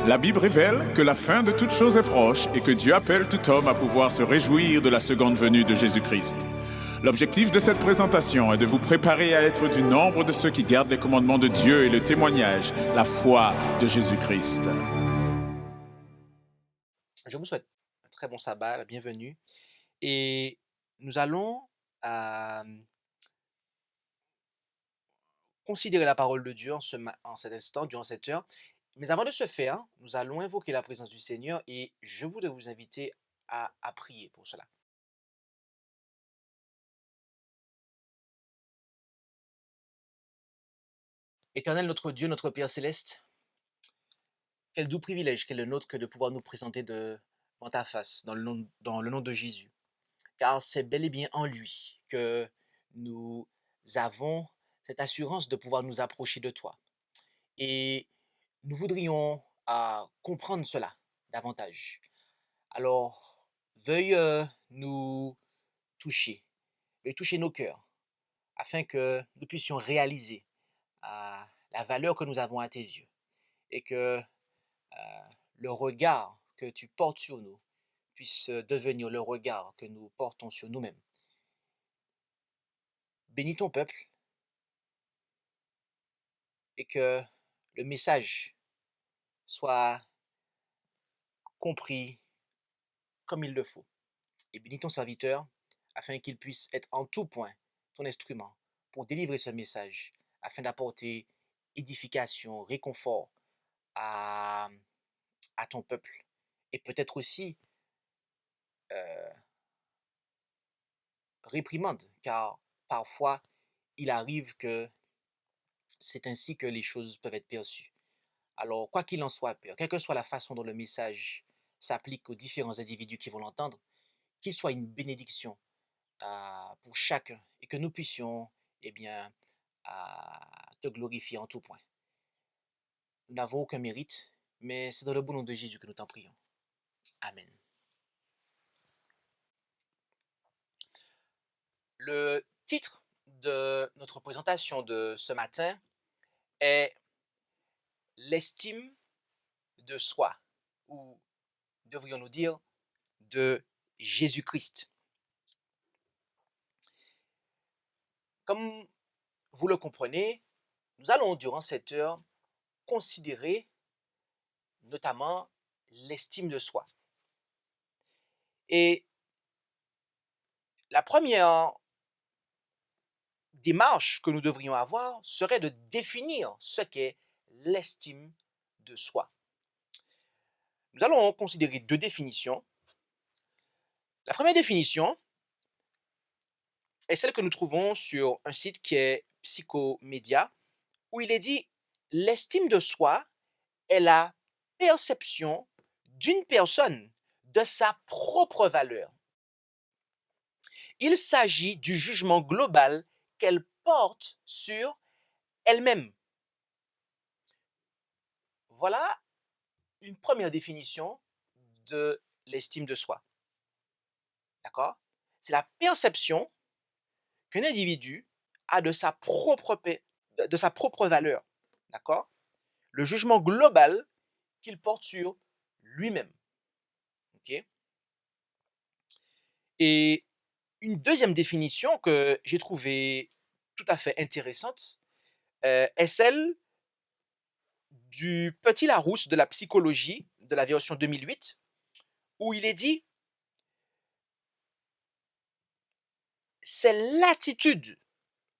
La Bible révèle que la fin de toute chose est proche et que Dieu appelle tout homme à pouvoir se réjouir de la seconde venue de Jésus-Christ. L'objectif de cette présentation est de vous préparer à être du nombre de ceux qui gardent les commandements de Dieu et le témoignage, la foi de Jésus-Christ. Je vous souhaite un très bon sabbat, la bienvenue. Et nous allons euh, considérer la parole de Dieu en cet instant, durant cette heure. Mais avant de ce faire, nous allons invoquer la présence du Seigneur et je voudrais vous inviter à prier pour cela. Éternel notre Dieu, notre Père céleste, quel doux privilège qu'est le nôtre que de pouvoir nous présenter devant ta face dans le nom de Jésus. Car c'est bel et bien en lui que nous avons cette assurance de pouvoir nous approcher de toi. Et nous voudrions comprendre cela davantage. Alors, veuille nous toucher, veuille toucher nos cœurs, afin que nous puissions réaliser la valeur que nous avons à tes yeux et que le regard que tu portes sur nous puisse devenir le regard que nous portons sur nous-mêmes. Bénis ton peuple et que le message soit compris comme il le faut. Et bénis ton serviteur afin qu'il puisse être en tout point ton instrument pour délivrer ce message, afin d'apporter édification, réconfort à, à ton peuple. Et peut-être aussi euh, réprimande, car parfois il arrive que c'est ainsi que les choses peuvent être perçues. Alors, quoi qu'il en soit, Père, quelle que soit la façon dont le message s'applique aux différents individus qui vont l'entendre, qu'il soit une bénédiction pour chacun et que nous puissions eh bien, te glorifier en tout point. Nous n'avons aucun mérite, mais c'est dans le bon nom de Jésus que nous t'en prions. Amen. Le titre de notre présentation de ce matin est l'estime de soi, ou devrions-nous dire de Jésus-Christ. Comme vous le comprenez, nous allons durant cette heure considérer notamment l'estime de soi. Et la première démarche que nous devrions avoir serait de définir ce qu'est l'estime de soi. Nous allons considérer deux définitions. La première définition est celle que nous trouvons sur un site qui est Psychomédia, où il est dit « L'estime de soi est la perception d'une personne de sa propre valeur. Il s'agit du jugement global qu'elle porte sur elle-même. » Voilà une première définition de l'estime de soi. D'accord? C'est la perception qu'un individu a de sa propre valeur. D'accord? Le jugement global qu'il porte sur lui-même. Ok? Et une deuxième définition que j'ai trouvée tout à fait intéressante est celle du Petit Larousse de la psychologie de la version 2008, où il est dit « C'est l'attitude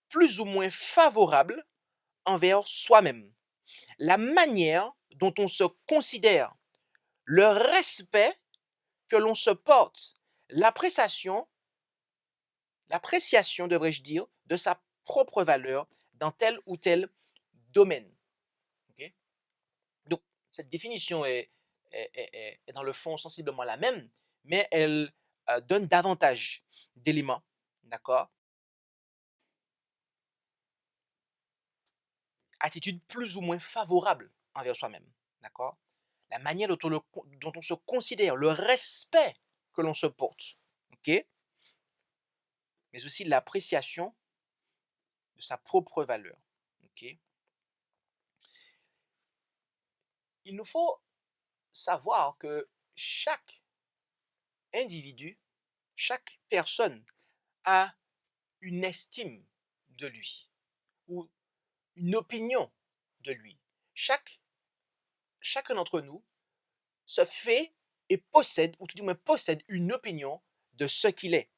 plus ou moins favorable envers soi-même, la manière dont on se considère, le respect que l'on se porte, l'appréciation, devrais-je dire, de sa propre valeur dans tel ou tel domaine. » Okay? Donc, cette définition est dans le fond sensiblement la même, mais elle donne davantage d'éléments. D'accord? Attitude plus ou moins favorable envers soi-même. D'accord? La manière dont on se considère, le respect que l'on se porte. OK? Mais aussi l'appréciation de sa propre valeur. OK? Il nous faut savoir que chaque individu, chaque personne a une estime de lui ou une opinion de lui. Chacun d'entre nous se fait et possède, ou tout du moins possède une opinion de ce qu'il est.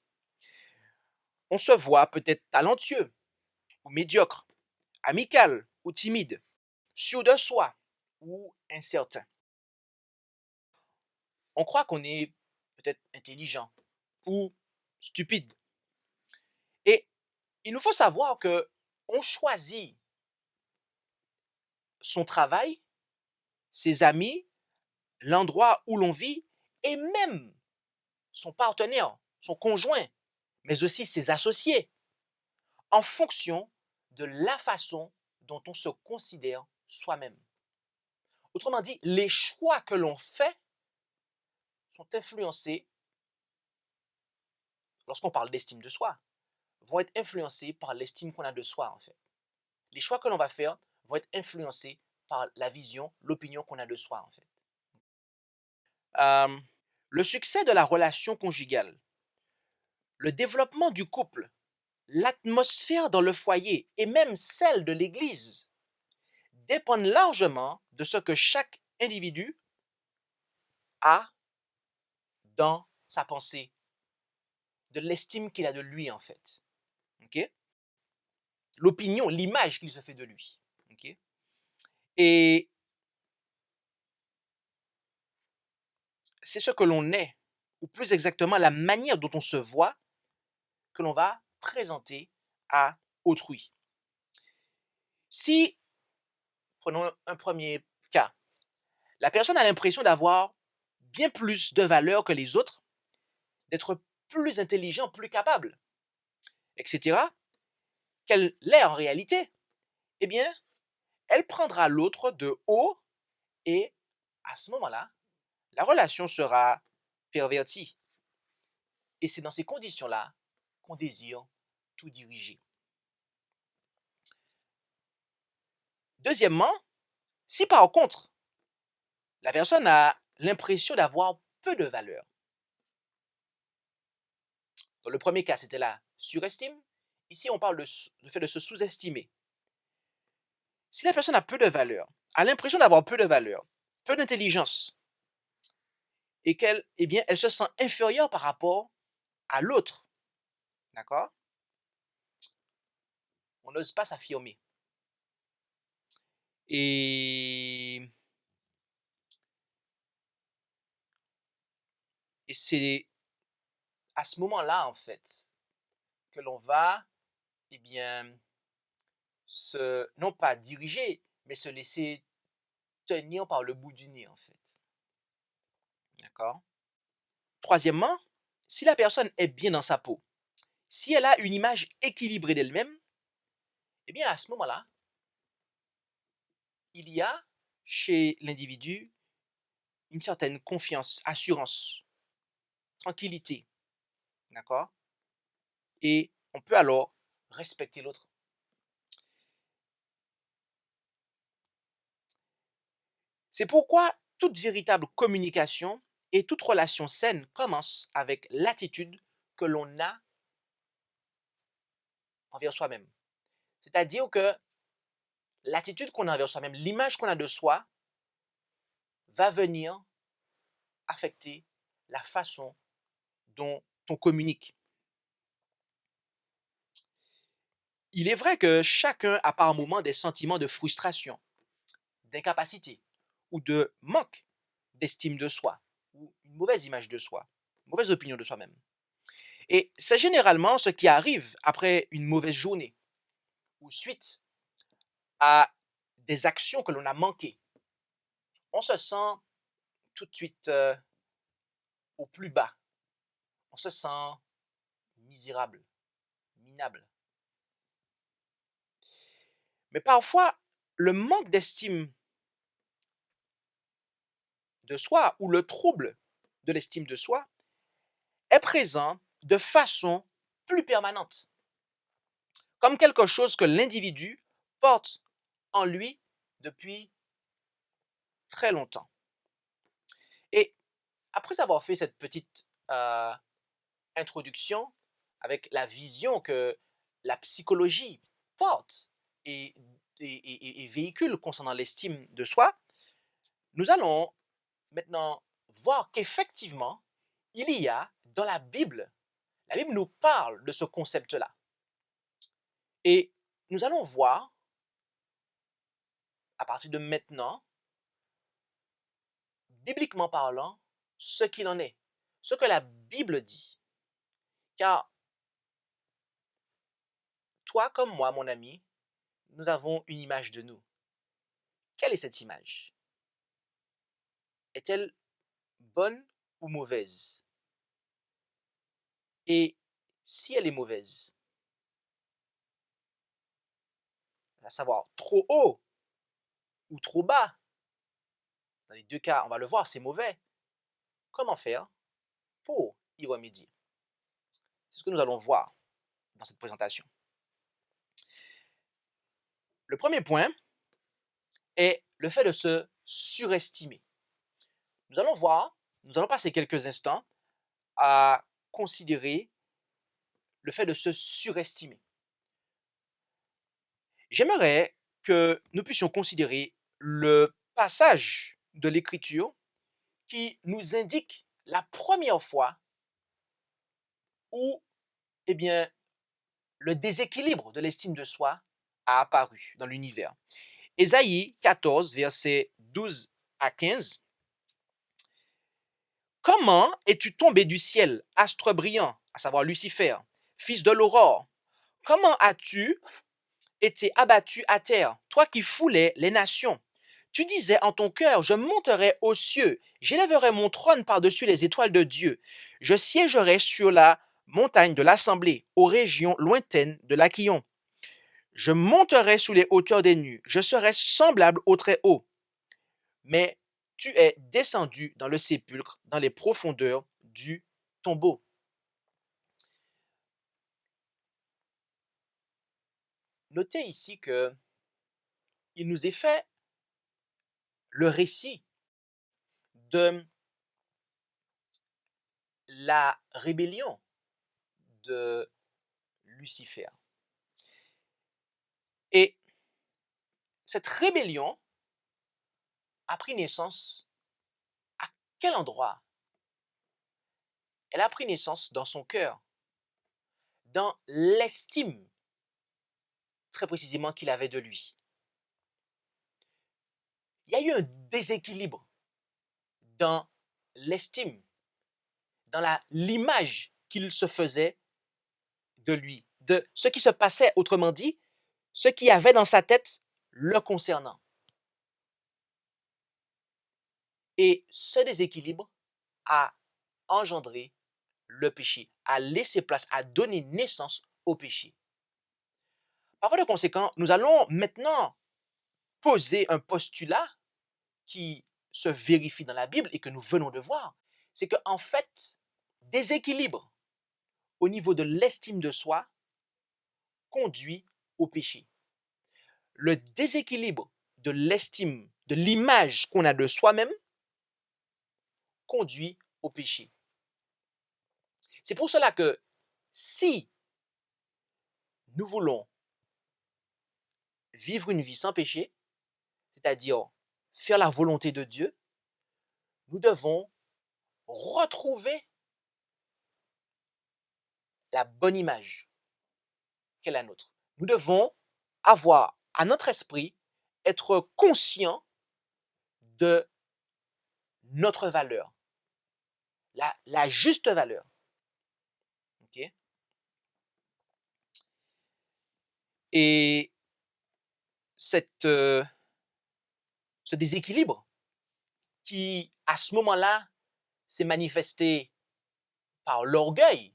On se voit peut-être talentueux ou médiocre, amical ou timide, sûr de soi ou incertain. On croit qu'on est peut-être intelligent ou stupide. Et il nous faut savoir que on choisit son travail, ses amis, l'endroit où l'on vit et même son partenaire, son conjoint, mais aussi ses associés, en fonction de la façon dont on se considère soi-même. Autrement dit, les choix que l'on fait sont influencés, lorsqu'on parle d'estime de soi, vont être influencés par l'estime qu'on a de soi, en fait. Les choix que l'on va faire vont être influencés par la vision, l'opinion qu'on a de soi, en fait. Le succès de la relation conjugale, le développement du couple, l'atmosphère dans le foyer et même celle de l'Église dépendent largement de ce que chaque individu a dans sa pensée, de l'estime qu'il a de lui, en fait. Okay? L'opinion, l'image qu'il se fait de lui. Okay? Et c'est ce que l'on est, ou plus exactement la manière dont on se voit, que l'on va présenter à autrui. Si, prenons un premier cas, la personne a l'impression d'avoir bien plus de valeur que les autres, d'être plus intelligent, plus capable, etc., qu'elle l'est en réalité, eh bien, elle prendra l'autre de haut et à ce moment-là, la relation sera pervertie. Et c'est dans ces conditions-là qu'on désire tout diriger. Deuxièmement, si par contre, la personne a l'impression d'avoir peu de valeur, dans le premier cas, c'était la surestime, ici on parle du fait de se sous-estimer. Si la personne a peu de valeur, a l'impression d'avoir peu de valeur, peu d'intelligence, et qu'elle, eh bien, elle se sent inférieure par rapport à l'autre, d'accord? On n'ose pas s'affirmer. Et c'est à ce moment-là, en fait, que l'on va, eh bien, non pas diriger, mais se laisser tenir par le bout du nez, en fait. D'accord? Troisièmement, si la personne est bien dans sa peau, si elle a une image équilibrée d'elle-même, eh bien, à ce moment-là, il y a chez l'individu une certaine confiance, assurance, tranquillité. D'accord? Et on peut alors respecter l'autre. C'est pourquoi toute véritable communication et toute relation saine commence avec l'attitude que l'on a envers soi-même. C'est-à-dire que l'attitude qu'on a envers soi-même, l'image qu'on a de soi, va venir affecter la façon dont on communique. Il est vrai que chacun a par moments des sentiments de frustration, d'incapacité ou de manque d'estime de soi, ou une mauvaise image de soi, une mauvaise opinion de soi-même. Et c'est généralement ce qui arrive après une mauvaise journée ou suite à des actions que l'on a manquées. On se sent tout de suite au plus bas. On se sent misérable, minable. Mais parfois, le manque d'estime de soi ou le trouble de l'estime de soi est présent de façon plus permanente, comme quelque chose que l'individu porte en lui depuis très longtemps. après avoir fait cette petite introduction avec la vision que la psychologie porte et, et véhicule concernant l'estime de soi, nous allons maintenant voir qu'effectivement, il y a dans la Bible nous parle de ce concept-là. Et nous allons voir, à partir de maintenant, bibliquement parlant, ce qu'il en est, ce que la Bible dit. Car toi comme moi, mon ami, nous avons une image de nous. Quelle est cette image? Est-elle bonne ou mauvaise? Et si elle est mauvaise, à savoir trop haut ou trop bas, dans les deux cas, on va le voir, c'est mauvais. Comment faire pour y remédier? C'est ce que nous allons voir dans cette présentation. Le premier point est le fait de se surestimer. Nous allons passer quelques instants à considérer le fait de se surestimer. J'aimerais que nous puissions considérer le passage de l'Écriture qui nous indique la première fois où, eh bien, le déséquilibre de l'estime de soi a apparu dans l'univers. Ésaïe 14, versets 12 à 15. Comment es-tu tombé du ciel, astre brillant, à savoir Lucifer, fils de l'aurore? Comment as-tu été abattu à terre, toi qui foulais les nations? Tu disais en ton cœur, je monterai aux cieux, j'élèverai mon trône par-dessus les étoiles de Dieu. Je siégerai sur la montagne de l'assemblée, aux régions lointaines de l'Aquillon. Je monterai sous les hauteurs des nues, je serai semblable au Très-Haut. Mais tu es descendu dans le sépulcre, dans les profondeurs du tombeau. Notez ici que il nous est fait le récit de la rébellion de Lucifer. Et cette rébellion a pris naissance à quel endroit? Elle a pris naissance dans son cœur, dans l'estime, très précisément, qu'il avait de lui. Il y a eu un déséquilibre dans l'estime, dans l'image qu'il se faisait de lui, de ce qui se passait, autrement dit, ce qu'il y avait dans sa tête le concernant. Et ce déséquilibre a engendré le péché, a laissé place, a donné naissance au péché. Par voie de conséquent, nous allons maintenant poser un postulat qui se vérifie dans la Bible et que nous venons de voir. C'est qu'en fait, déséquilibre au niveau de l'estime de soi conduit au péché. Le déséquilibre de l'estime, de l'image qu'on a de soi-même, conduit au péché. C'est pour cela que si nous voulons vivre une vie sans péché, c'est-à-dire faire la volonté de Dieu, nous devons retrouver la bonne image qu'est la nôtre. Nous devons avoir à notre esprit, être conscient de notre valeur, la juste valeur. Okay? Et ce déséquilibre qui, à ce moment-là, s'est manifesté par l'orgueil,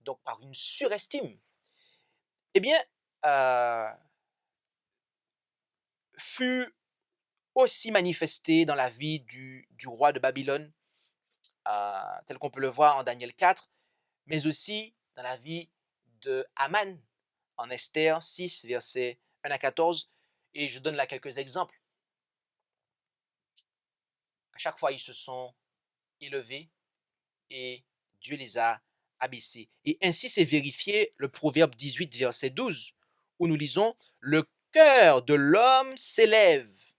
donc par une surestime, eh bien, fut aussi manifesté dans la vie du roi de Babylone, tel qu'on peut le voir en Daniel 4, mais aussi dans la vie de Haman, en Esther 6, versets 1 à 14, et je donne là quelques exemples. À chaque fois, ils se sont élevés et Dieu les a abaissés. Et ainsi c'est vérifié le Proverbe 18, verset 12, où nous lisons: le cœur de l'homme s'élève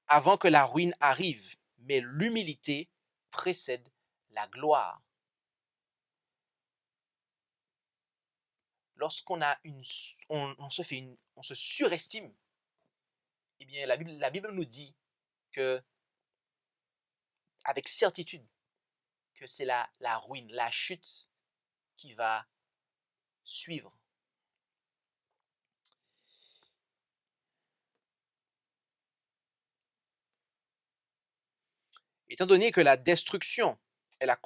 avant que la ruine arrive, mais l'humilité précède la gloire. Lorsqu'on a on se surestime, eh bien la Bible nous dit que, avec certitude, que c'est la ruine, la chute qui va suivre. Étant donné que la destruction la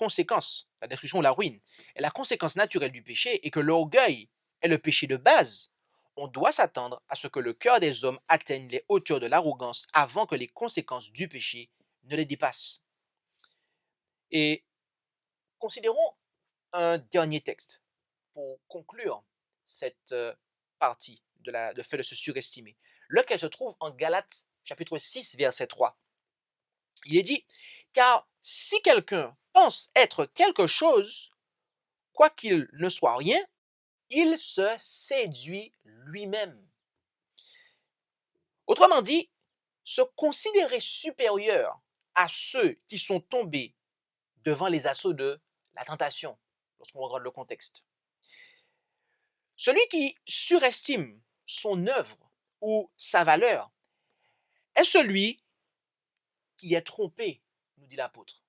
destruction ou la ruine, est la conséquence naturelle du péché et que l'orgueil est le péché de base, on doit s'attendre à ce que le cœur des hommes atteigne les hauteurs de l'arrogance avant que les conséquences du péché ne les dépassent. Et considérons un dernier texte pour conclure cette partie de fait de se surestimer, lequel se trouve en Galates chapitre 6, verset 3. Il est dit: car si quelqu'un pense être quelque chose, quoiqu'il ne soit rien, il se séduit lui-même. Autrement dit, se considérer supérieur à ceux qui sont tombés devant les assauts de la tentation, lorsqu'on regarde le contexte. Celui qui surestime son œuvre ou sa valeur est celui qui est trompé, nous dit l'apôtre.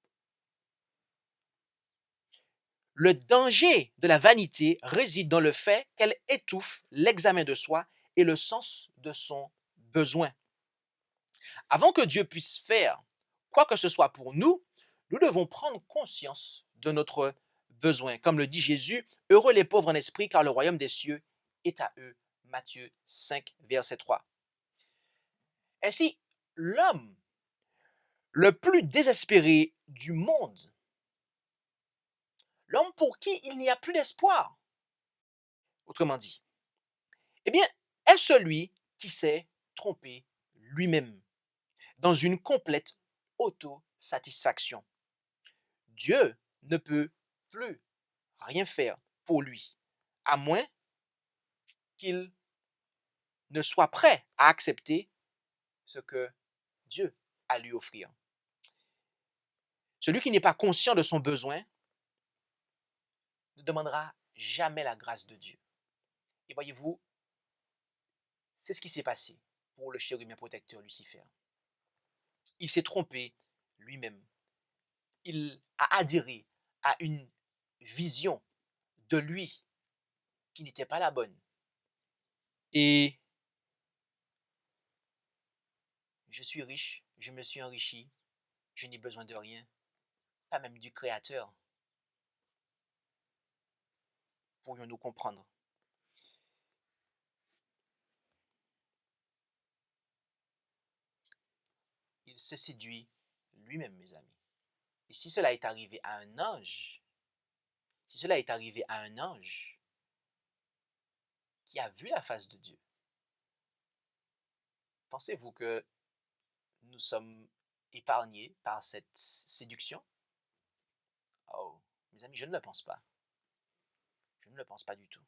Le danger de la vanité réside dans le fait qu'elle étouffe l'examen de soi et le sens de son besoin. Avant que Dieu puisse faire quoi que ce soit pour nous, nous devons prendre conscience de notre besoin. Comme le dit Jésus: heureux les pauvres en esprit, car le royaume des cieux est à eux. Matthieu 5, verset 3. Ainsi, l'homme le plus désespéré du monde, l'homme pour qui il n'y a plus d'espoir, autrement dit, eh bien, est celui qui s'est trompé lui-même dans une complète autosatisfaction. Dieu ne peut plus rien faire pour lui, à moins qu'il ne soit prêt à accepter ce que Dieu a à lui offrir. Celui qui n'est pas conscient de son besoin ne demandera jamais la grâce de Dieu. Et voyez-vous, c'est ce qui s'est passé pour le chérubin protecteur Lucifer. Il s'est trompé lui-même. Il a adhéré à une vision de lui qui n'était pas la bonne. Et je suis riche, je me suis enrichi, je n'ai besoin de rien, pas même du Créateur. Pourrions-nous comprendre? Il se séduit lui-même, mes amis. Et si cela est arrivé à un ange, si cela est arrivé à un ange qui a vu la face de Dieu, pensez-vous que nous sommes épargnés par cette séduction? Oh, mes amis, je ne le pense pas. Je ne le pense pas du tout.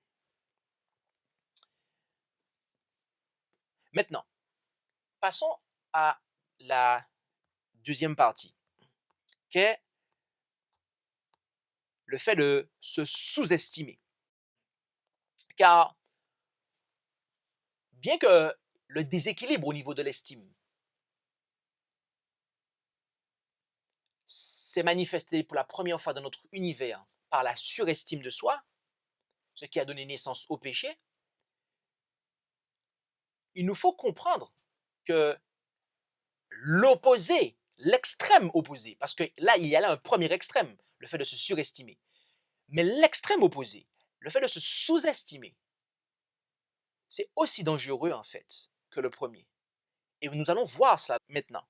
Maintenant, passons à la deuxième partie, qui est le fait de se sous-estimer. Car bien que le déséquilibre au niveau de l'estime s'est manifesté pour la première fois dans notre univers par la surestime de soi, ce qui a donné naissance au péché, il nous faut comprendre que l'opposé, l'extrême opposé, parce que là, il y a là un premier extrême, le fait de se surestimer, mais l'extrême opposé, le fait de se sous-estimer, c'est aussi dangereux en fait que le premier. Et nous allons voir cela maintenant.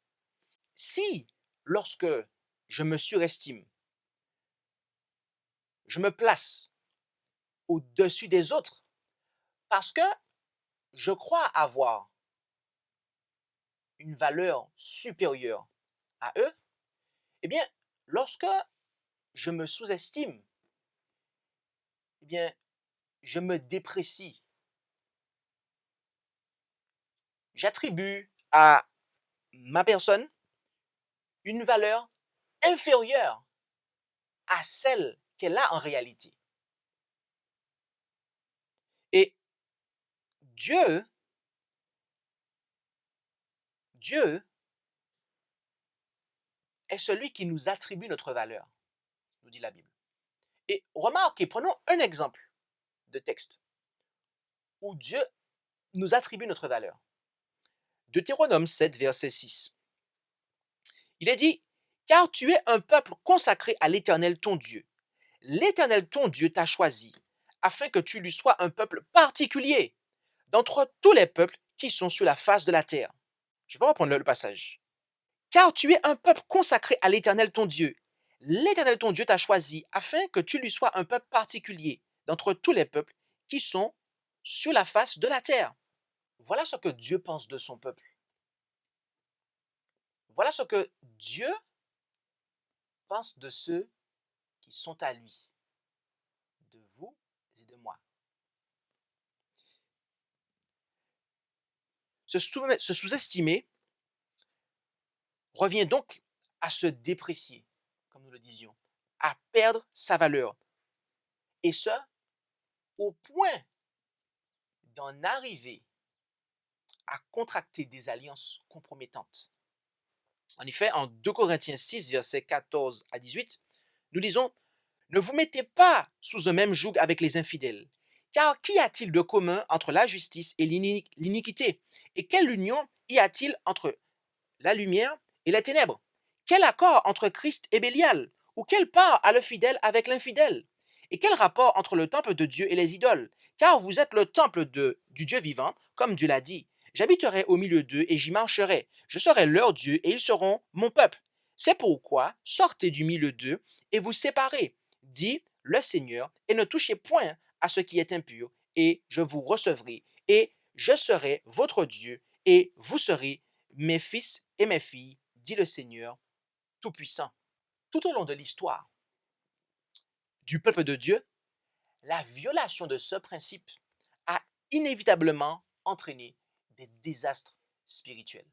Si, lorsque je me surestime, je me place au-dessus des autres parce que je crois avoir une valeur supérieure à eux, eh bien, Lorsque je me sous-estime, eh bien, je me déprécie. J'attribue à ma personne une valeur inférieure à celle qu'elle a en réalité. Et Dieu, Dieu est celui qui nous attribue notre valeur, nous dit la Bible. Et remarquez, prenons un exemple de texte où Dieu nous attribue notre valeur. Deutéronome 7, verset 6. Il est dit, car tu es un peuple consacré à l'Éternel ton Dieu. L'Éternel ton Dieu t'a choisi, afin que tu lui sois un peuple particulier d'entre tous les peuples qui sont sur la face de la terre. Je vais reprendre le passage. Car tu es un peuple consacré à l'Éternel ton Dieu. L'Éternel ton Dieu t'a choisi, afin que tu lui sois un peuple particulier d'entre tous les peuples qui sont sur la face de la terre. Voilà ce que Dieu pense de son peuple. Voilà ce que Dieu pense de ceux qui sont à lui, de vous et de moi. Se sous-estimer revient donc à se déprécier, comme nous le disions, à perdre sa valeur. Et ce, au point d'en arriver à contracter des alliances compromettantes. En effet, en 2 Corinthiens 6, versets 14 à 18, nous lisons, ne vous mettez pas sous un même joug avec les infidèles, car qu'y a-t-il de commun entre la justice et l'iniquité? Et quelle union y a-t-il entre la lumière et les ténèbres? Quel accord entre Christ et Bélial? Ou quelle part a le fidèle avec l'infidèle? Et quel rapport entre le temple de Dieu et les idoles? Car vous êtes le temple du Dieu vivant, comme Dieu l'a dit. J'habiterai au milieu d'eux et j'y marcherai. Je serai leur Dieu et ils seront mon peuple. C'est pourquoi sortez du milieu d'eux et vous séparez, dit le Seigneur, et ne touchez point à ce qui est impur, et je vous recevrai, et je serai votre Dieu, et vous serez mes fils et mes filles, dit le Seigneur Tout-Puissant. Tout au long de l'histoire du peuple de Dieu, la violation de ce principe a inévitablement entraîné des désastres spirituels.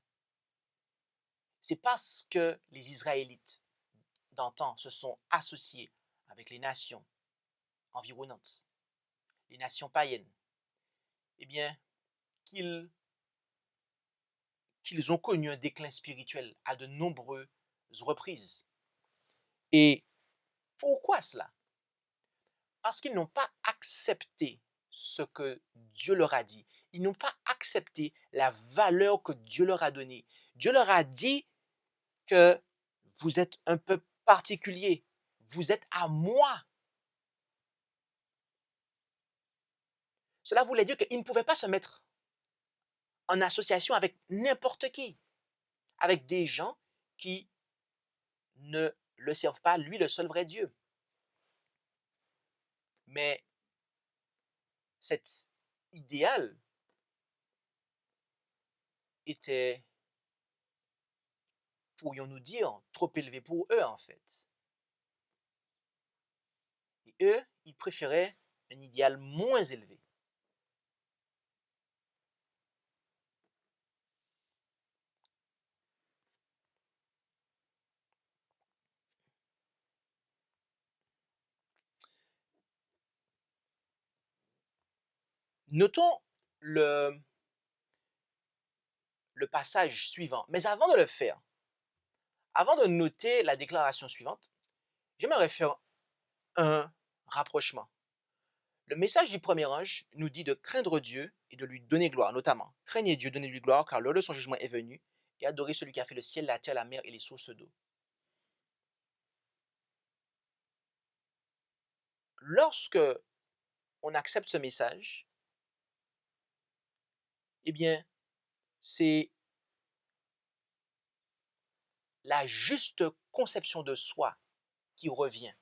C'est parce que les Israélites d'antan se sont associés avec les nations environnantes, les nations païennes, eh bien, qu'ils ont connu un déclin spirituel à de nombreuses reprises. Et pourquoi cela? Parce qu'ils n'ont pas accepté ce que Dieu leur a dit. Ils n'ont pas accepté la valeur que Dieu leur a donnée. Dieu leur a dit que vous êtes un peuple particulier. Vous êtes à moi. Cela voulait dire qu'ils ne pouvaient pas se mettre en association avec n'importe qui, avec des gens qui ne le servent pas, lui, le seul vrai Dieu. Mais cet idéal était, pourrions-nous dire, trop élevé pour eux, en fait. Et eux, ils préféraient un idéal moins élevé. Notons le passage suivant. Mais avant de le faire, avant de noter la déclaration suivante, j'aimerais faire un rapprochement. Le message du premier ange nous dit de craindre Dieu et de lui donner gloire, notamment. Craignez Dieu, donnez-lui gloire, car l'heure de son jugement est venue, et adorez celui qui a fait le ciel, la terre, la mer et les sources d'eau. Lorsque on accepte ce message, eh bien, c'est la juste conception de soi qui revient.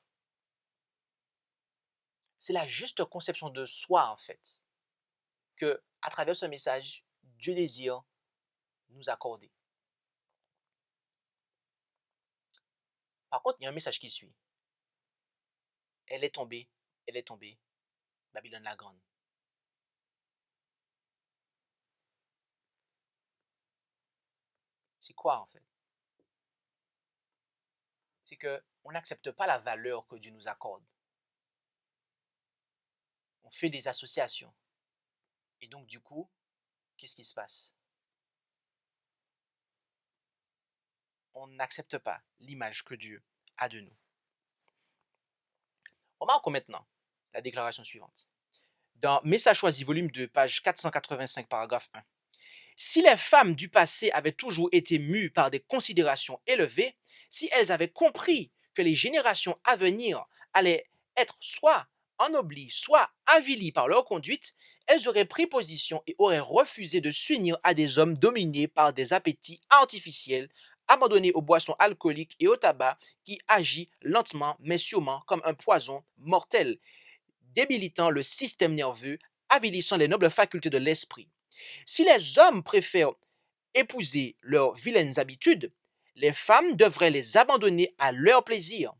C'est la juste conception de soi, en fait, que, à travers ce message, Dieu désire nous accorder. Par contre, il y a un message qui suit. Elle est tombée, Babylone la grande. C'est quoi en fait? C'est qu'on n'accepte pas la valeur que Dieu nous accorde. On fait des associations. Et donc du coup, qu'est-ce qui se passe? On n'accepte pas l'image que Dieu a de nous. Remarquons maintenant la déclaration suivante. Dans Message choisi, volume 2, page 485, paragraphe 1. Si les femmes du passé avaient toujours été mues par des considérations élevées, si elles avaient compris que les générations à venir allaient être soit ennoblies, soit avilies par leur conduite, elles auraient pris position et auraient refusé de s'unir à des hommes dominés par des appétits artificiels, abandonnés aux boissons alcooliques et au tabac qui agit lentement mais sûrement comme un poison mortel, débilitant le système nerveux, avilissant les nobles facultés de l'esprit. Si les hommes préfèrent épouser leurs vilaines habitudes, les femmes devraient les abandonner à leur plaisir.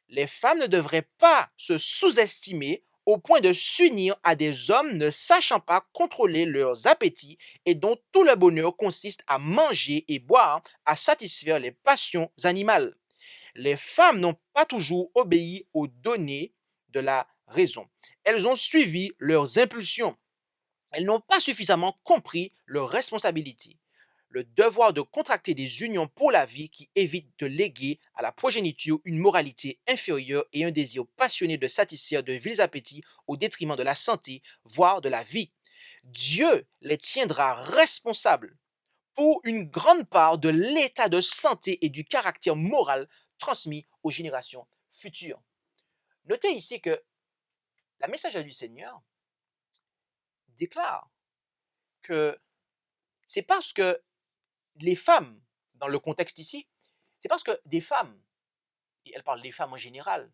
Les femmes ne devraient pas se sous-estimer au point de s'unir à des hommes ne sachant pas contrôler leurs appétits et dont tout le bonheur consiste à manger et boire, à satisfaire les passions animales. Les femmes n'ont pas toujours obéi aux données de la raison. Elles ont suivi leurs impulsions. Elles n'ont pas suffisamment compris leurs responsabilités. Le devoir de contracter des unions pour la vie qui évite de léguer à la progéniture une moralité inférieure et un désir passionné de satisfaire de vils appétits au détriment de la santé, voire de la vie. Dieu les tiendra responsables pour une grande part de l'état de santé et du caractère moral transmis aux générations futures. Notez ici que la message du Seigneur déclare que c'est parce que les femmes, dans le contexte ici, c'est parce que des femmes, et elle parle des femmes en général,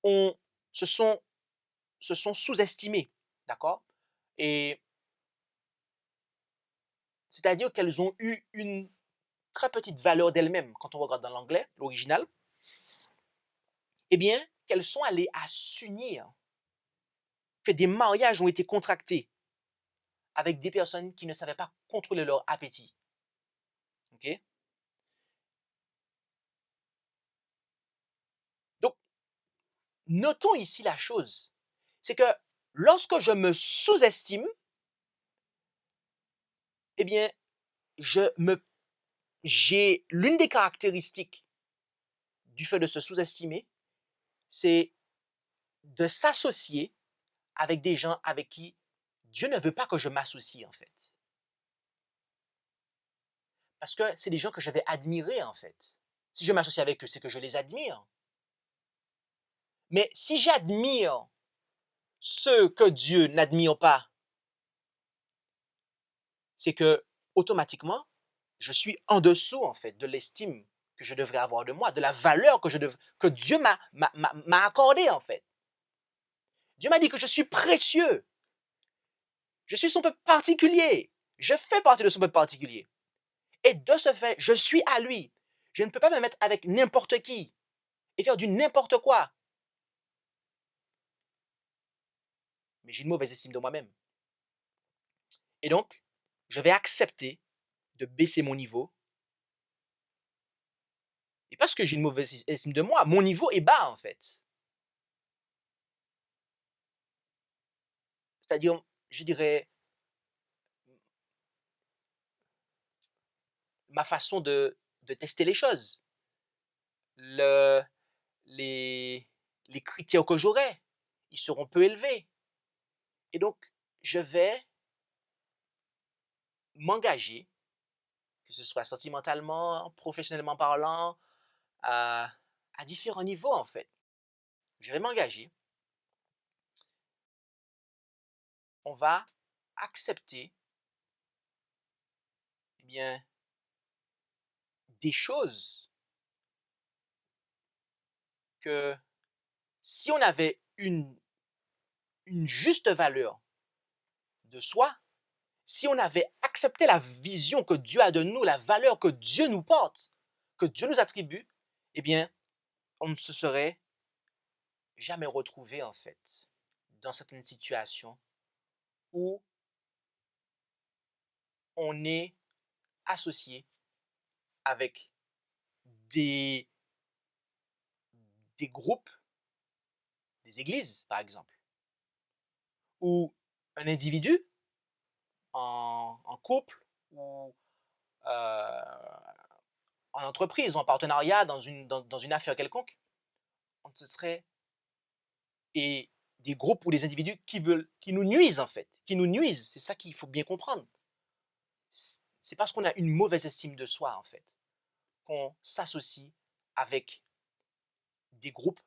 ont, se sont sous-estimées, d'accord? Et c'est-à-dire qu'elles ont eu une très petite valeur d'elles-mêmes, quand on regarde dans l'anglais, l'original, eh bien, qu'elles sont allées à s'unir, que des mariages ont été contractés avec des personnes qui ne savaient pas contrôler leur appétit. Ok? Donc, notons ici la chose, c'est que lorsque je me sous-estime, eh bien, j'ai l'une des caractéristiques du fait de se sous-estimer, c'est de s'associer avec des gens avec qui Dieu ne veut pas que je m'associe, en fait. Parce que c'est des gens que je vais admirer, en fait. Si je m'associe avec eux, c'est que je les admire. Mais si j'admire ceux que Dieu n'admire pas, c'est que automatiquement, je suis en dessous, en fait, de l'estime que je devrais avoir de moi, de la valeur que Dieu m'a accordée, en fait. Dieu m'a dit que je suis précieux. Je suis son peuple particulier. Je fais partie de son peuple particulier. Et de ce fait, je suis à lui. Je ne peux pas me mettre avec n'importe qui et faire du n'importe quoi. Mais j'ai une mauvaise estime de moi-même. Et donc, je vais accepter de baisser mon niveau. Et parce que j'ai une mauvaise estime de moi, mon niveau est bas, en fait. C'est-à-dire, je dirais, ma façon de tester les choses, le, les, les critères que j'aurai, ils seront peu élevés. Et donc, je vais m'engager, que ce soit sentimentalement, professionnellement parlant, à différents niveaux, en fait. Je vais m'engager. On va accepter eh bien, des choses que si on avait une juste valeur de soi, si on avait accepté la vision que Dieu a de nous, la valeur que Dieu nous porte, que Dieu nous attribue, eh bien, on ne se serait jamais retrouvé, en fait, dans certaines situations où on est associé avec des, des groupes, des églises, par exemple, où un individu en couple ou en entreprise ou en partenariat dans une affaire quelconque, on se serait et des groupes ou des individus qui nous nuisent en fait, qui nous nuisent. C'est ça qu'il faut bien comprendre. C'est parce qu'on a une mauvaise estime de soi en fait qu'on s'associe avec des groupes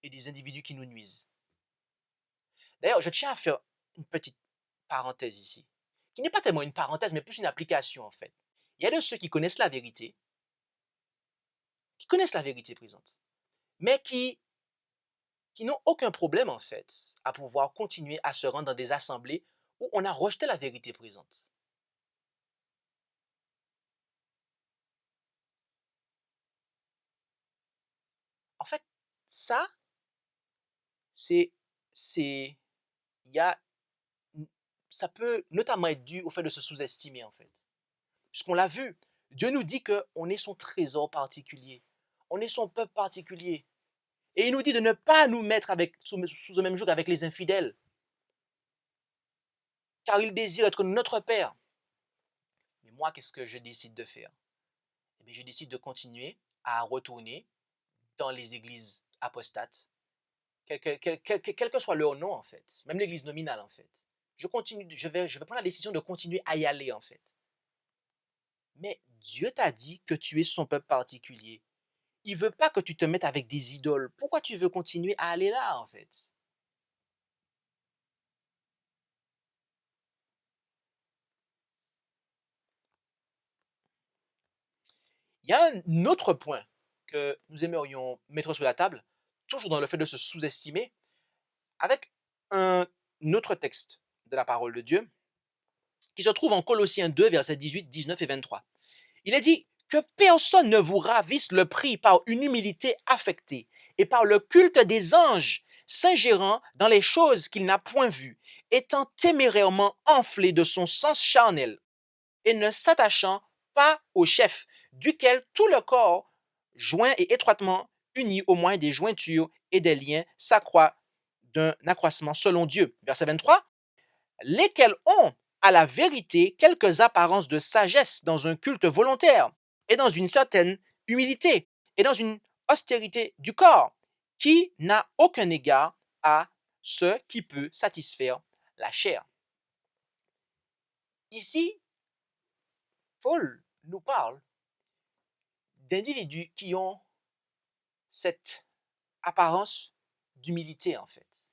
et des individus qui nous nuisent. D'ailleurs, je tiens à faire une petite parenthèse ici, qui n'est pas tellement une parenthèse, mais plus une application en fait. Il y a de ceux qui connaissent la vérité présente, mais qui n'ont aucun problème en fait à pouvoir continuer à se rendre dans des assemblées où on a rejeté la vérité présente. En fait, ça, c'est, c'est, il y a, ça peut notamment être dû au fait de se sous-estimer en fait. Puisqu'on l'a vu, Dieu nous dit qu'on est son trésor particulier, on est son peuple particulier. Et il nous dit de ne pas nous mettre sous le même joug avec les infidèles, car il désire être notre Père. Mais moi, qu'est-ce que je décide de faire? Eh bien, je décide de continuer à retourner dans les églises apostates, quel que soit leur nom en fait, même l'église nominale en fait. Je vais prendre la décision de continuer à y aller en fait. Mais Dieu t'a dit que tu es son peuple particulier. Il veut pas que tu te mettes avec des idoles. Pourquoi tu veux continuer à aller là en fait? Il y a un autre point que nous aimerions mettre sur la table, toujours dans le fait de se sous-estimer, avec un autre texte de la parole de Dieu qui se trouve en Colossiens 2, versets 18, 19 et 23. Il est dit que personne ne vous ravisse le prix par une humilité affectée et par le culte des anges, s'ingérant dans les choses qu'il n'a point vues, étant témérairement enflé de son sens charnel et ne s'attachant pas au chef, duquel tout le corps, joint et étroitement uni au moyen des jointures et des liens, s'accroît d'un accroissement selon Dieu. Verset 23. Lesquels ont, à la vérité, quelques apparences de sagesse dans un culte volontaire et dans une certaine humilité et dans une austérité du corps, qui n'a aucun égard à ce qui peut satisfaire la chair. Ici, Paul nous parle d'individus qui ont cette apparence d'humilité en fait.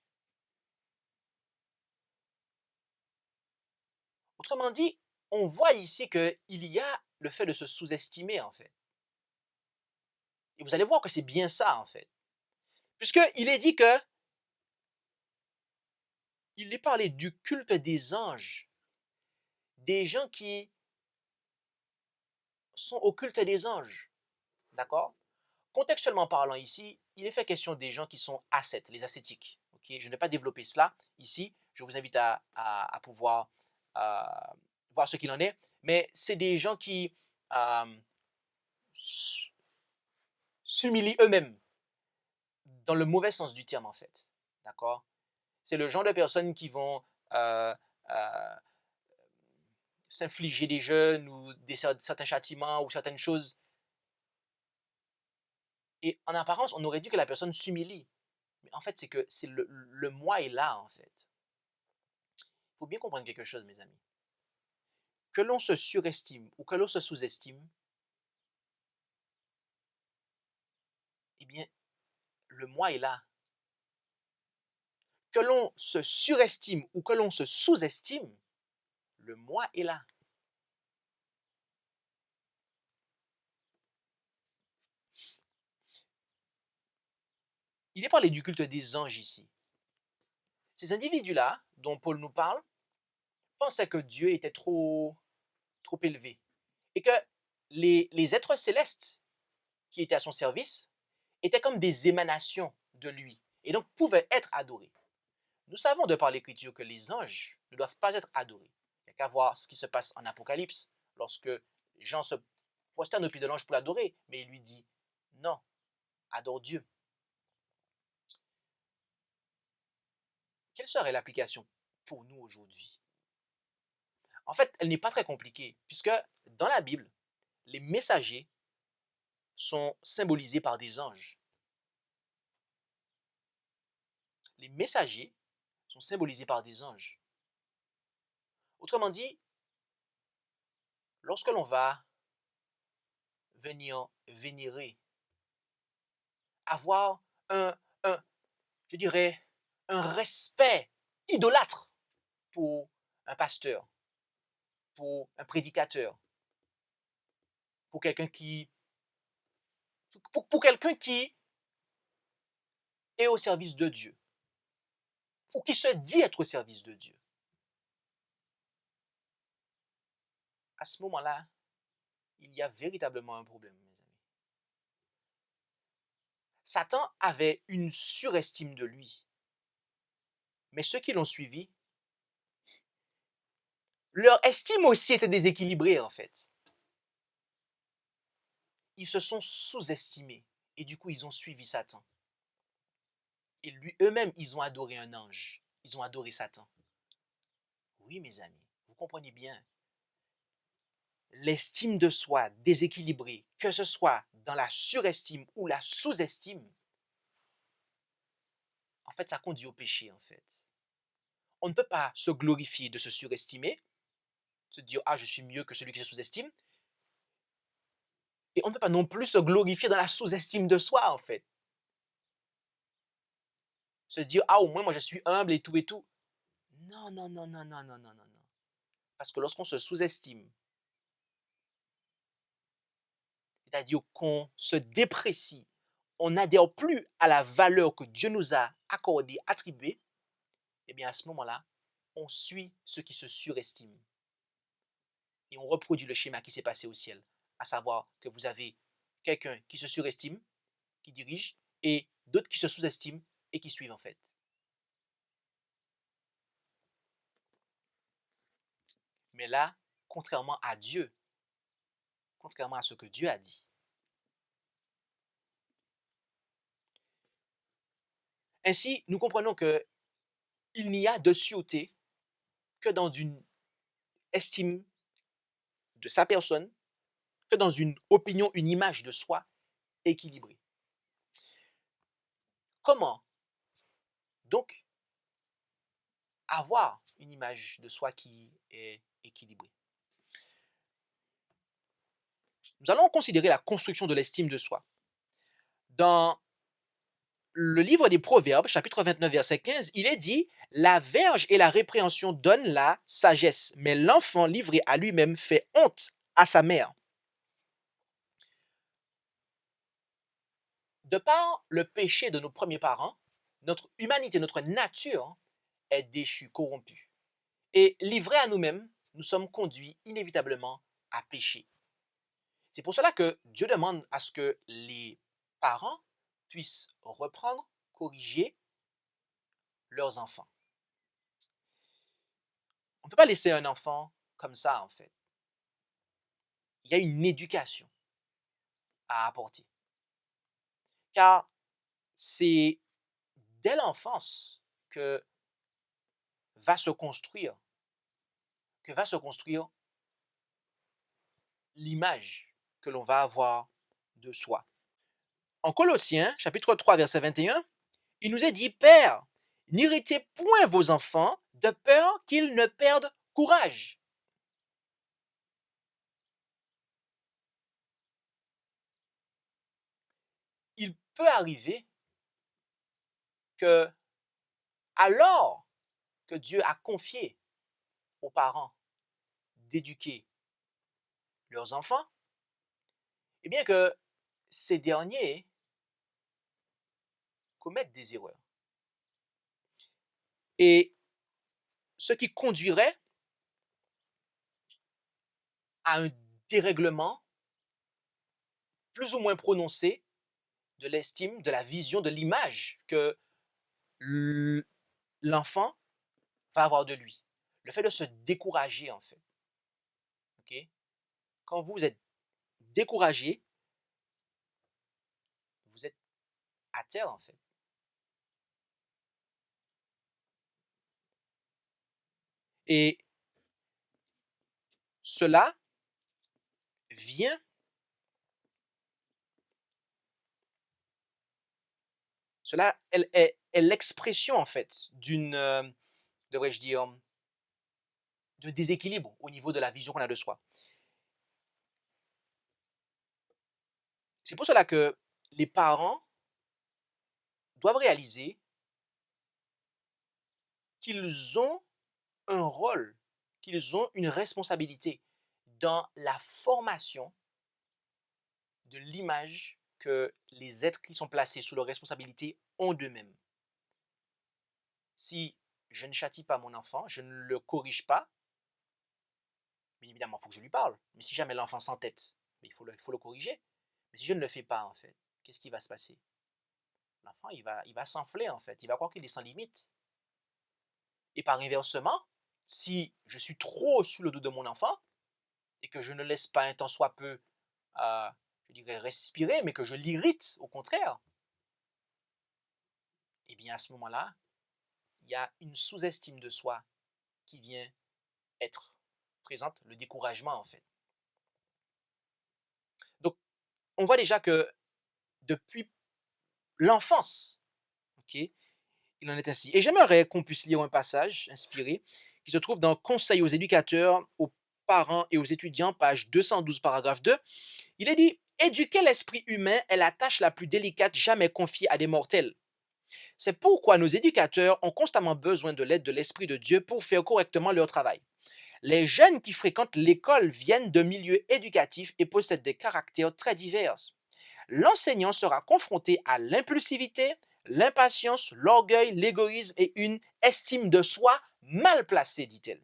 Autrement dit, on voit ici qu'il y a le fait de se sous-estimer en fait. Et vous allez voir que c'est bien ça en fait. Puisqu'il est dit que il est parlé du culte des anges, des gens qui sont au culte des anges. D'accord? Contextuellement parlant ici, il est fait question des gens qui sont ascètes, les ascétiques. Okay? Je ne vais pas développer cela ici. Je vous invite à pouvoir voir ce qu'il en est. Mais c'est des gens qui s'humilient eux-mêmes, dans le mauvais sens du terme en fait. D'accord? C'est le genre de personnes qui vont euh, s'infliger des jeûnes ou certains châtiments ou certaines choses. Et en apparence, on aurait dit que la personne s'humilie. Mais en fait, c'est que le moi est là, en fait. Il faut bien comprendre quelque chose, mes amis. Que l'on se surestime ou que l'on se sous-estime, eh bien, le moi est là. Que l'on se surestime ou que l'on se sous-estime, le moi est là. Il est parlé du culte des anges ici. Ces individus-là, dont Paul nous parle, pensaient que Dieu était trop élevé et que les êtres célestes qui étaient à son service étaient comme des émanations de lui et donc pouvaient être adorés. Nous savons de par l'Écriture que les anges ne doivent pas être adorés. Il n'y a qu'à voir ce qui se passe en Apocalypse lorsque Jean se prosterne au pied de l'ange pour l'adorer, mais il lui dit non, adore Dieu. Quelle serait l'application pour nous aujourd'hui? En fait, elle n'est pas très compliquée, puisque dans la Bible, les messagers sont symbolisés par des anges. Les messagers sont symbolisés par des anges. Autrement dit, lorsque l'on va venir vénérer, avoir un, un, je dirais, un respect idolâtre pour un pasteur, pour un prédicateur, pour quelqu'un qui, pour quelqu'un qui est au service de Dieu, ou qui se dit être au service de Dieu. À ce moment-là, il y a véritablement un problème, mes amis. Satan avait une surestime de lui, mais ceux qui l'ont suivi, leur estime aussi était déséquilibrée en fait. Ils se sont sous-estimés et du coup ils ont suivi Satan. Et eux-mêmes, ils ont adoré un ange. Ils ont adoré Satan. Oui, mes amis, vous comprenez bien. L'estime de soi déséquilibrée, que ce soit dans la surestime ou la sous-estime, en fait, ça conduit au péché, en fait. On ne peut pas se glorifier de se surestimer, se dire « Ah, je suis mieux que celui qui se sous-estime ». Et on ne peut pas non plus se glorifier dans la sous-estime de soi, en fait. Se dire « Ah, au moins, moi, je suis humble et tout et tout ». Non, non, non, non, non, non, non, non, non. Parce que lorsqu'on se sous-estime, c'est-à-dire qu'on se déprécie, on n'adhère plus à la valeur que Dieu nous a accordée, attribuée, eh bien à ce moment-là, on suit ceux qui se surestiment. Et on reproduit le schéma qui s'est passé au ciel, à savoir que vous avez quelqu'un qui se surestime, qui dirige, et d'autres qui se sous-estiment et qui suivent en fait. Mais là, contrairement à Dieu, contrairement à ce que Dieu a dit, ainsi, nous comprenons que il n'y a de sûreté que dans une estime de sa personne, que dans une opinion, une image de soi équilibrée. Comment donc avoir une image de soi qui est équilibrée? Nous allons considérer la construction de l'estime de soi. Dans le livre des Proverbes, chapitre 29, verset 15, il est dit « La verge et la répréhension donnent la sagesse, mais l'enfant livré à lui-même fait honte à sa mère. » De par le péché de nos premiers parents, notre humanité, notre nature est déchue, corrompue. Et livrés à nous-mêmes, nous sommes conduits inévitablement à pécher. C'est pour cela que Dieu demande à ce que les parents puissent reprendre, corriger leurs enfants. On ne peut pas laisser un enfant comme ça, en fait. Il y a une éducation à apporter. Car c'est dès l'enfance que va se construire l'image que l'on va avoir de soi. En Colossiens, chapitre 3, verset 21, il nous est dit « Père, n'irritez point vos enfants de peur qu'ils ne perdent courage. » Il peut arriver que, alors que Dieu a confié aux parents d'éduquer leurs enfants, eh bien que ces derniers commettent des erreurs. Et ce qui conduirait à un dérèglement plus ou moins prononcée de l'estime, de la vision, de l'image que l'enfant va avoir de lui. Le fait de se décourager, en fait. OK? Quand vous êtes découragé, vous êtes à terre, en fait. Et cela vient, cela est l'expression, en fait, d'une, devrais-je dire, de déséquilibre au niveau de la vision qu'on a de soi. C'est pour cela que les parents doivent réaliser qu'ils ont un rôle, qu'ils ont une responsabilité dans la formation de l'image que les êtres qui sont placés sous leur responsabilité ont d'eux-mêmes. Si je ne châtie pas mon enfant, je ne le corrige pas, bien évidemment, il faut que je lui parle. Mais si jamais l'enfant s'entête, il faut le corriger. Mais si je ne le fais pas, en fait, qu'est-ce qui va se passer? L'enfant, il va s'enfler, en fait. Il va croire qu'il est sans limite. Et par inversement, si je suis trop sous le dos de mon enfant et que je ne laisse pas un temps soit peu, je dirais, respirer, mais que je l'irrite, au contraire, eh bien, à ce moment-là, il y a une sous-estime de soi qui vient être présente, le découragement, en fait. Donc, on voit déjà que depuis l'enfance, ok, il en est ainsi. Et j'aimerais qu'on puisse lire un passage inspiré qui se trouve dans Conseil aux éducateurs, aux parents et aux étudiants, page 212, paragraphe 2. Il est dit: éduquer l'esprit humain est la tâche la plus délicate jamais confiée à des mortels. C'est pourquoi nos éducateurs ont constamment besoin de l'aide de l'Esprit de Dieu pour faire correctement leur travail. Les jeunes qui fréquentent l'école viennent de milieux éducatifs et possèdent des caractères très divers. L'enseignant sera confronté à l'impulsivité, l'impatience, l'orgueil, l'égoïsme et une estime de soi mal placée, dit-elle.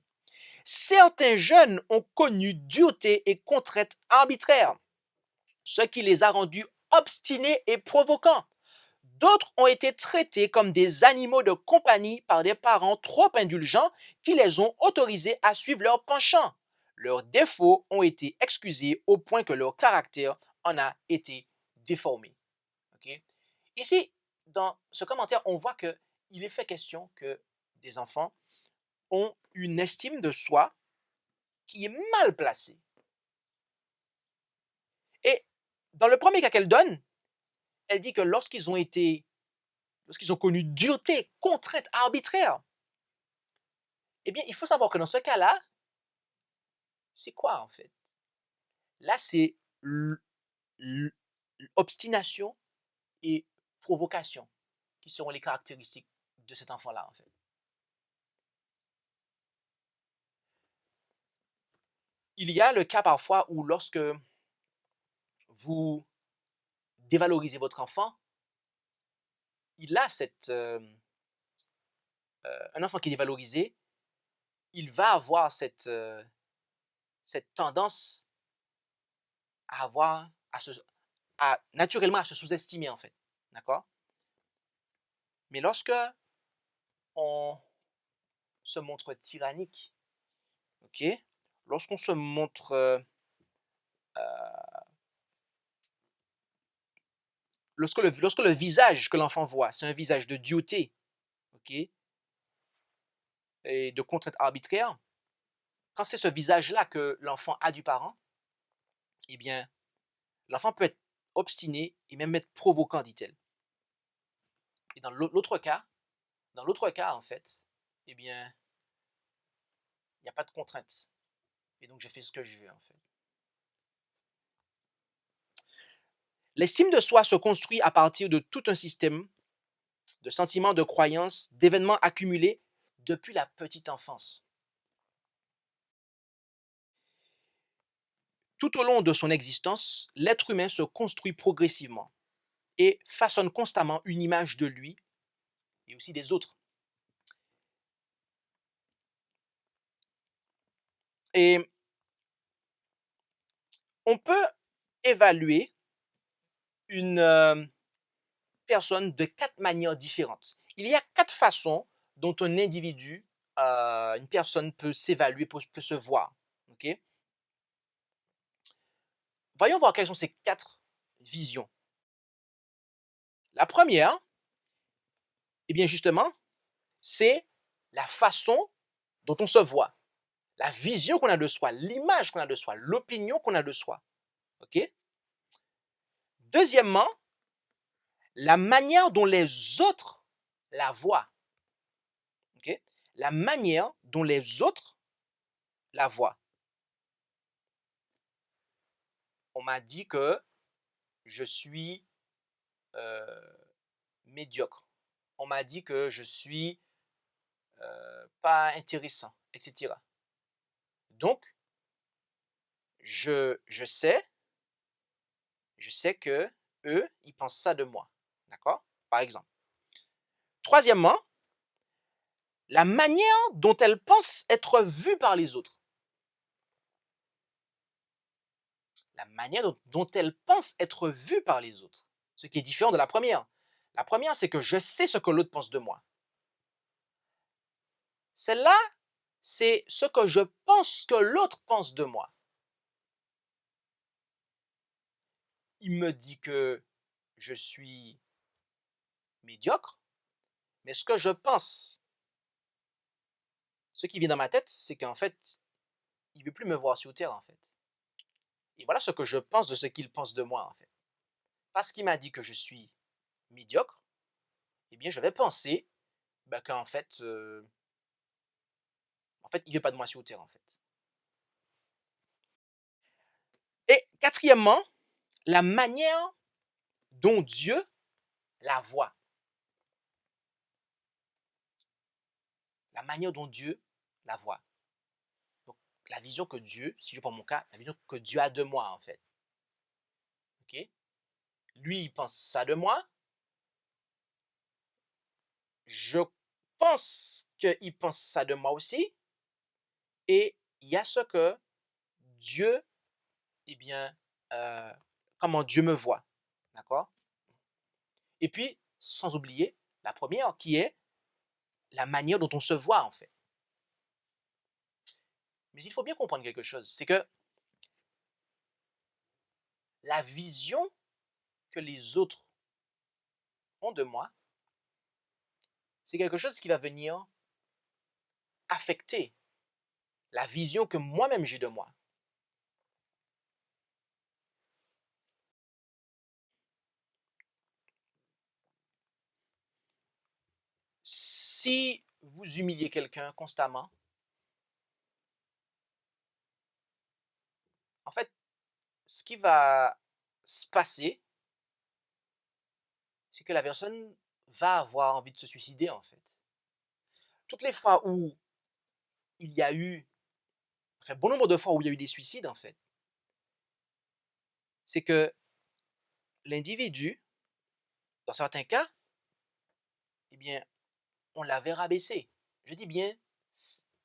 Certains jeunes ont connu dureté et contraintes arbitraires, ce qui les a rendus obstinés et provoquants. D'autres ont été traités comme des animaux de compagnie par des parents trop indulgents qui les ont autorisés à suivre leur penchant. Leurs défauts ont été excusés au point que leur caractère en a été déformé. Okay? Ici, dans ce commentaire, on voit qu'il est fait question que des enfants ont une estime de soi qui est mal placée. Et dans le premier cas qu'elle donne, elle dit que lorsqu'ils ont connu dureté, contrainte arbitraire, eh bien, il faut savoir que dans ce cas-là, c'est quoi en fait? Là, c'est obstination et provocation qui seront les caractéristiques de cet enfant-là en fait. Il y a le cas parfois où lorsque vous dévalorisez votre enfant, il a un enfant qui est dévalorisé, il va avoir cette tendance à avoir, naturellement à se sous-estimer en fait. D'accord? Mais lorsque on se montre tyrannique, ok? Lorsqu'on se montre, lorsque le visage que l'enfant voit, c'est un visage de dureté, ok? Et de contrainte arbitraire, quand c'est ce visage-là que l'enfant a du parent, eh bien, l'enfant peut être obstiné et même être provoquant, dit-elle. Et dans l'autre cas, en fait, eh bien, il n'y a pas de contrainte. Et donc, je fais ce que je veux, en fait. L'estime de soi se construit à partir de tout un système de sentiments, de croyances, d'événements accumulés depuis la petite enfance. Tout au long de son existence, l'être humain se construit progressivement et façonne constamment une image de lui et aussi des autres. Et on peut évaluer une personne de 4 manières différentes. Il y a 4 façons dont un individu, une personne peut s'évaluer, peut se voir. Ok? Voyons voir quelles sont ces 4 visions. La première, eh bien justement, c'est la façon dont on se voit, la vision qu'on a de soi, l'image qu'on a de soi, l'opinion qu'on a de soi. Ok? Deuxièmement, la manière dont les autres la voient. Ok? La manière dont les autres la voient. On m'a dit que je suis médiocre. On m'a dit que je suis pas intéressant, etc. Donc, je sais que eux, ils pensent ça de moi. D'accord? Par exemple. Troisièmement, la manière dont elles pensent être vues par les autres. La manière dont elles pensent être vues par les autres. Ce qui est différent de la première. La première, c'est que je sais ce que l'autre pense de moi. Celle-là, c'est ce que je pense que l'autre pense de moi. Il me dit que je suis médiocre, mais ce que je pense, ce qui vient dans ma tête, c'est qu'en fait, il ne veut plus me voir sur Terre, en fait. Et voilà ce que je pense de ce qu'il pense de moi, en fait. Parce qu'il m'a dit que je suis médiocre, eh bien, je vais penser qu'en fait, il ne veut pas de moi sur Terre, en fait. Et quatrièmement, la manière dont Dieu la voit. La manière dont Dieu la voit. Donc, la vision que Dieu, si je prends mon cas, la vision que Dieu a de moi, en fait. Ok? Lui, il pense ça de moi. Je pense qu'il pense ça de moi aussi. Et il y a ce que Dieu, eh bien, comment Dieu me voit. D'accord? Et puis, sans oublier la première, qui est la manière dont on se voit, en fait. Mais il faut bien comprendre quelque chose, c'est que la vision que les autres ont de moi, c'est quelque chose qui va venir affecter la vision que moi-même j'ai de moi. Si vous humiliez quelqu'un constamment, en fait, ce qui va se passer, c'est que la personne va avoir envie de se suicider, en fait. Toutes les fois où il y a eu, enfin, bon nombre de fois où il y a eu des suicides, en fait, c'est que l'individu, dans certains cas, eh bien, on l'avait rabaissé. Je dis bien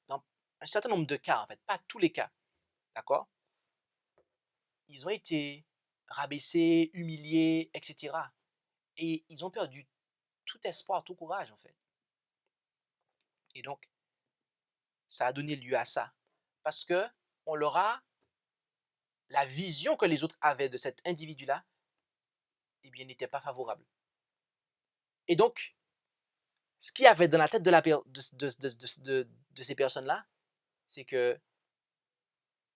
dans un certain nombre de cas, en fait, pas tous les cas, d'accord? Ils ont été rabaissés, humiliés, etc. Et ils ont perdu tout espoir, tout courage, en fait. Et donc, ça a donné lieu à ça. Parce que on leur a, la vision que les autres avaient de cet individu-là, eh bien, n'était pas favorable. Et donc, ce qu'il y avait dans la tête de ces personnes-là, c'est que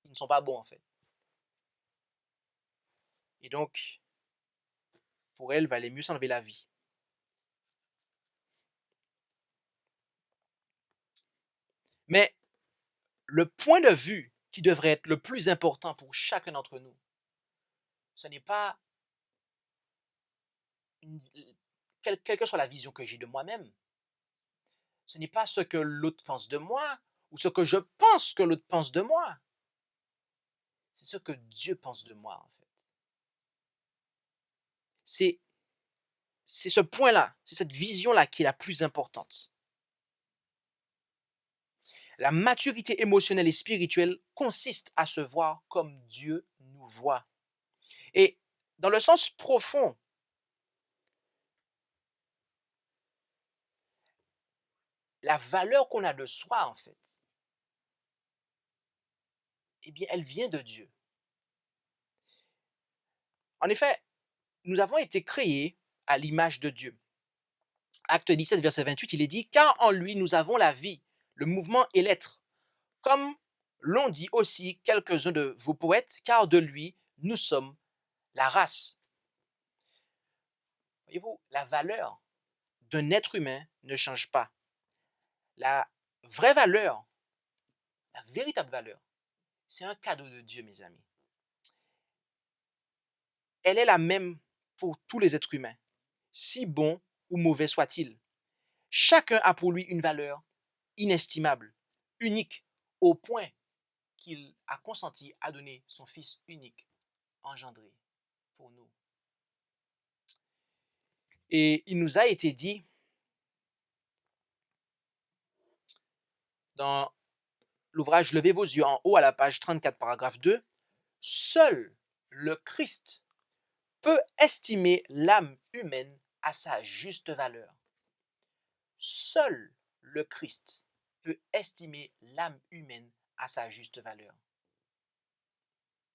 ils ne sont pas bons, en fait. Et donc, pour elles, il valait mieux s'enlever la vie. Mais le point de vue qui devrait être le plus important pour chacun d'entre nous, ce n'est pas quelle que soit la vision que j'ai de moi-même, ce n'est pas ce que l'autre pense de moi ou ce que je pense que l'autre pense de moi. C'est ce que Dieu pense de moi, en fait. C'est ce point-là, c'est cette vision-là qui est la plus importante. La maturité émotionnelle et spirituelle consiste à se voir comme Dieu nous voit. Et dans le sens profond, la valeur qu'on a de soi, en fait, eh bien, elle vient de Dieu. En effet, nous avons été créés à l'image de Dieu. Acte 17, verset 28, il est dit, car en lui nous avons la vie, le mouvement et l'être. Comme l'ont dit aussi quelques-uns de vos poètes, car de lui nous sommes la race. Voyez-vous, la valeur d'un être humain ne change pas. La vraie valeur, la véritable valeur, c'est un cadeau de Dieu, mes amis. Elle est la même pour tous les êtres humains, si bon ou mauvais soit-il. Chacun a pour lui une valeur inestimable, unique, au point qu'il a consenti à donner son Fils unique, engendré pour nous. Et il nous a été dit dans l'ouvrage Levez vos yeux en haut à la page 34, paragraphe 2, seul le Christ peut estimer l'âme humaine à sa juste valeur. Seul le Christ peut estimer l'âme humaine à sa juste valeur.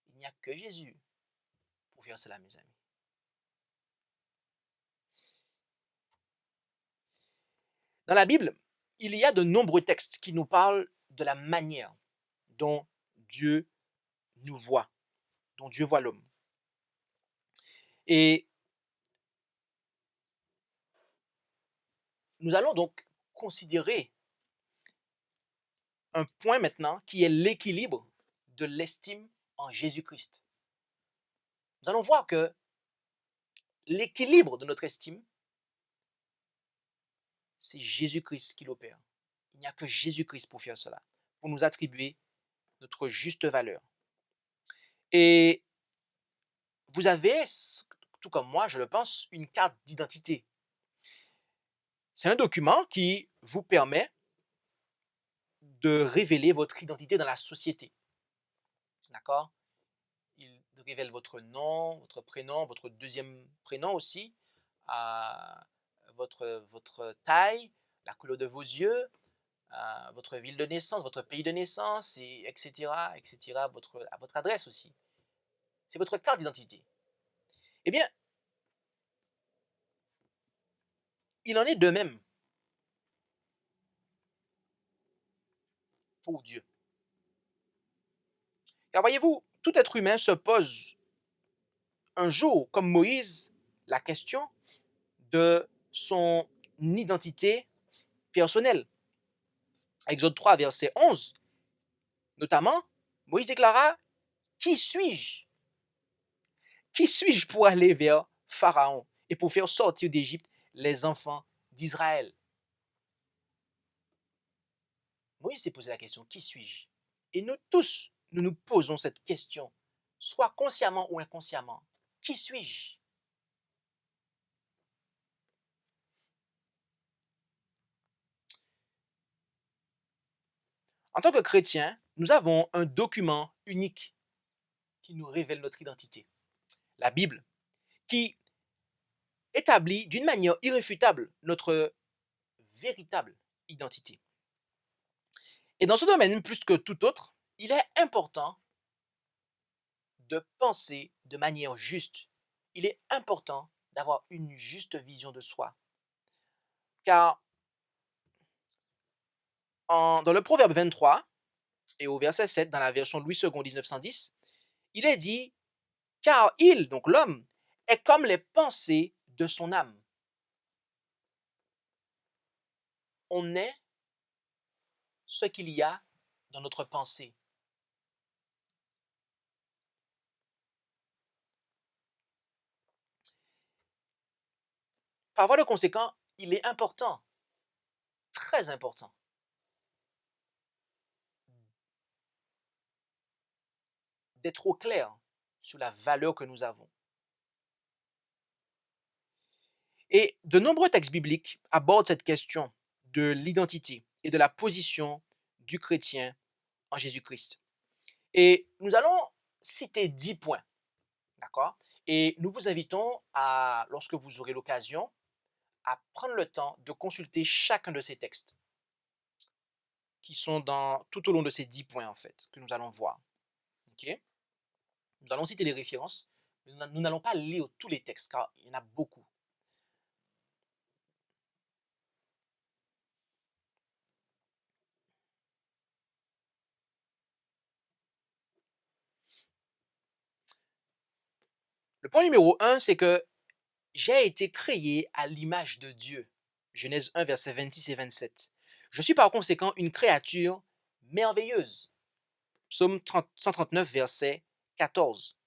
Il n'y a que Jésus pour faire cela, mes amis. Dans la Bible, il y a de nombreux textes qui nous parlent de la manière dont Dieu nous voit, dont Dieu voit l'homme. Et nous allons donc considérer un point maintenant qui est l'équilibre de l'estime en Jésus-Christ. Nous allons voir que l'équilibre de notre estime, c'est Jésus-Christ qui l'opère. Il n'y a que Jésus-Christ pour faire cela, pour nous attribuer notre juste valeur. Et vous avez, tout comme moi, je le pense, une carte d'identité. C'est un document qui vous permet de révéler votre identité dans la société. D'accord? Il révèle votre nom, votre prénom, votre deuxième prénom aussi, votre taille, la couleur de vos yeux, votre ville de naissance, votre pays de naissance, et etc., votre adresse aussi. C'est votre carte d'identité. Eh bien, il en est de même pour Dieu. Car voyez-vous, tout être humain se pose un jour, comme Moïse, la question de son identité personnelle. Exode 3, verset 11, notamment, Moïse déclara, qui suis-je? Qui suis-je pour aller vers Pharaon et pour faire sortir d'Égypte les enfants d'Israël? Moïse s'est posé la question, qui suis-je? Et nous tous, nous nous posons cette question, soit consciemment ou inconsciemment. Qui suis-je? En tant que chrétiens, nous avons un document unique qui nous révèle notre identité. La Bible, qui établit d'une manière irréfutable notre véritable identité. Et dans ce domaine, plus que tout autre, il est important de penser de manière juste. Il est important d'avoir une juste vision de soi. Car dans le Proverbe 23 et au verset 7, dans la version Louis II 1910, il est dit, car il, donc l'homme, est comme les pensées de son âme. On est ce qu'il y a dans notre pensée. Par voie de conséquent, il est important, très important, d'être au clair sur la valeur que nous avons. Et de nombreux textes bibliques abordent cette question de l'identité et de la position du chrétien en Jésus-Christ. Et nous allons citer 10 points, d'accord? Et nous vous invitons à, lorsque vous aurez l'occasion, à prendre le temps de consulter chacun de ces textes qui sont tout au long de ces 10 points, en fait, que nous allons voir. Ok. Nous allons citer les références, mais nous n'allons pas lire tous les textes, car il y en a beaucoup. Le point numéro 1, c'est que j'ai été créé à l'image de Dieu. Genèse 1, versets 26 et 27. Je suis par conséquent une créature merveilleuse. Psaume 139, verset 14.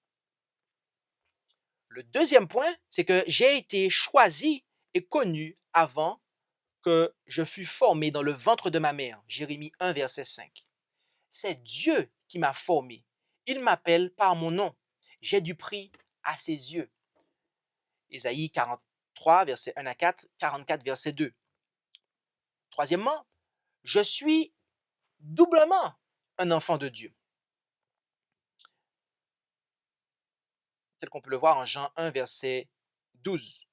Le deuxième point, c'est que j'ai été choisi et connu avant que je fus formé dans le ventre de ma mère. Jérémie 1, verset 5. C'est Dieu qui m'a formé. Il m'appelle par mon nom. J'ai du prix à ses yeux. Ésaïe 43, verset 1 à 4, 44, verset 2. Troisièmement, je suis doublement un enfant de Dieu. Tel qu'on peut le voir en Jean 1, verset 12.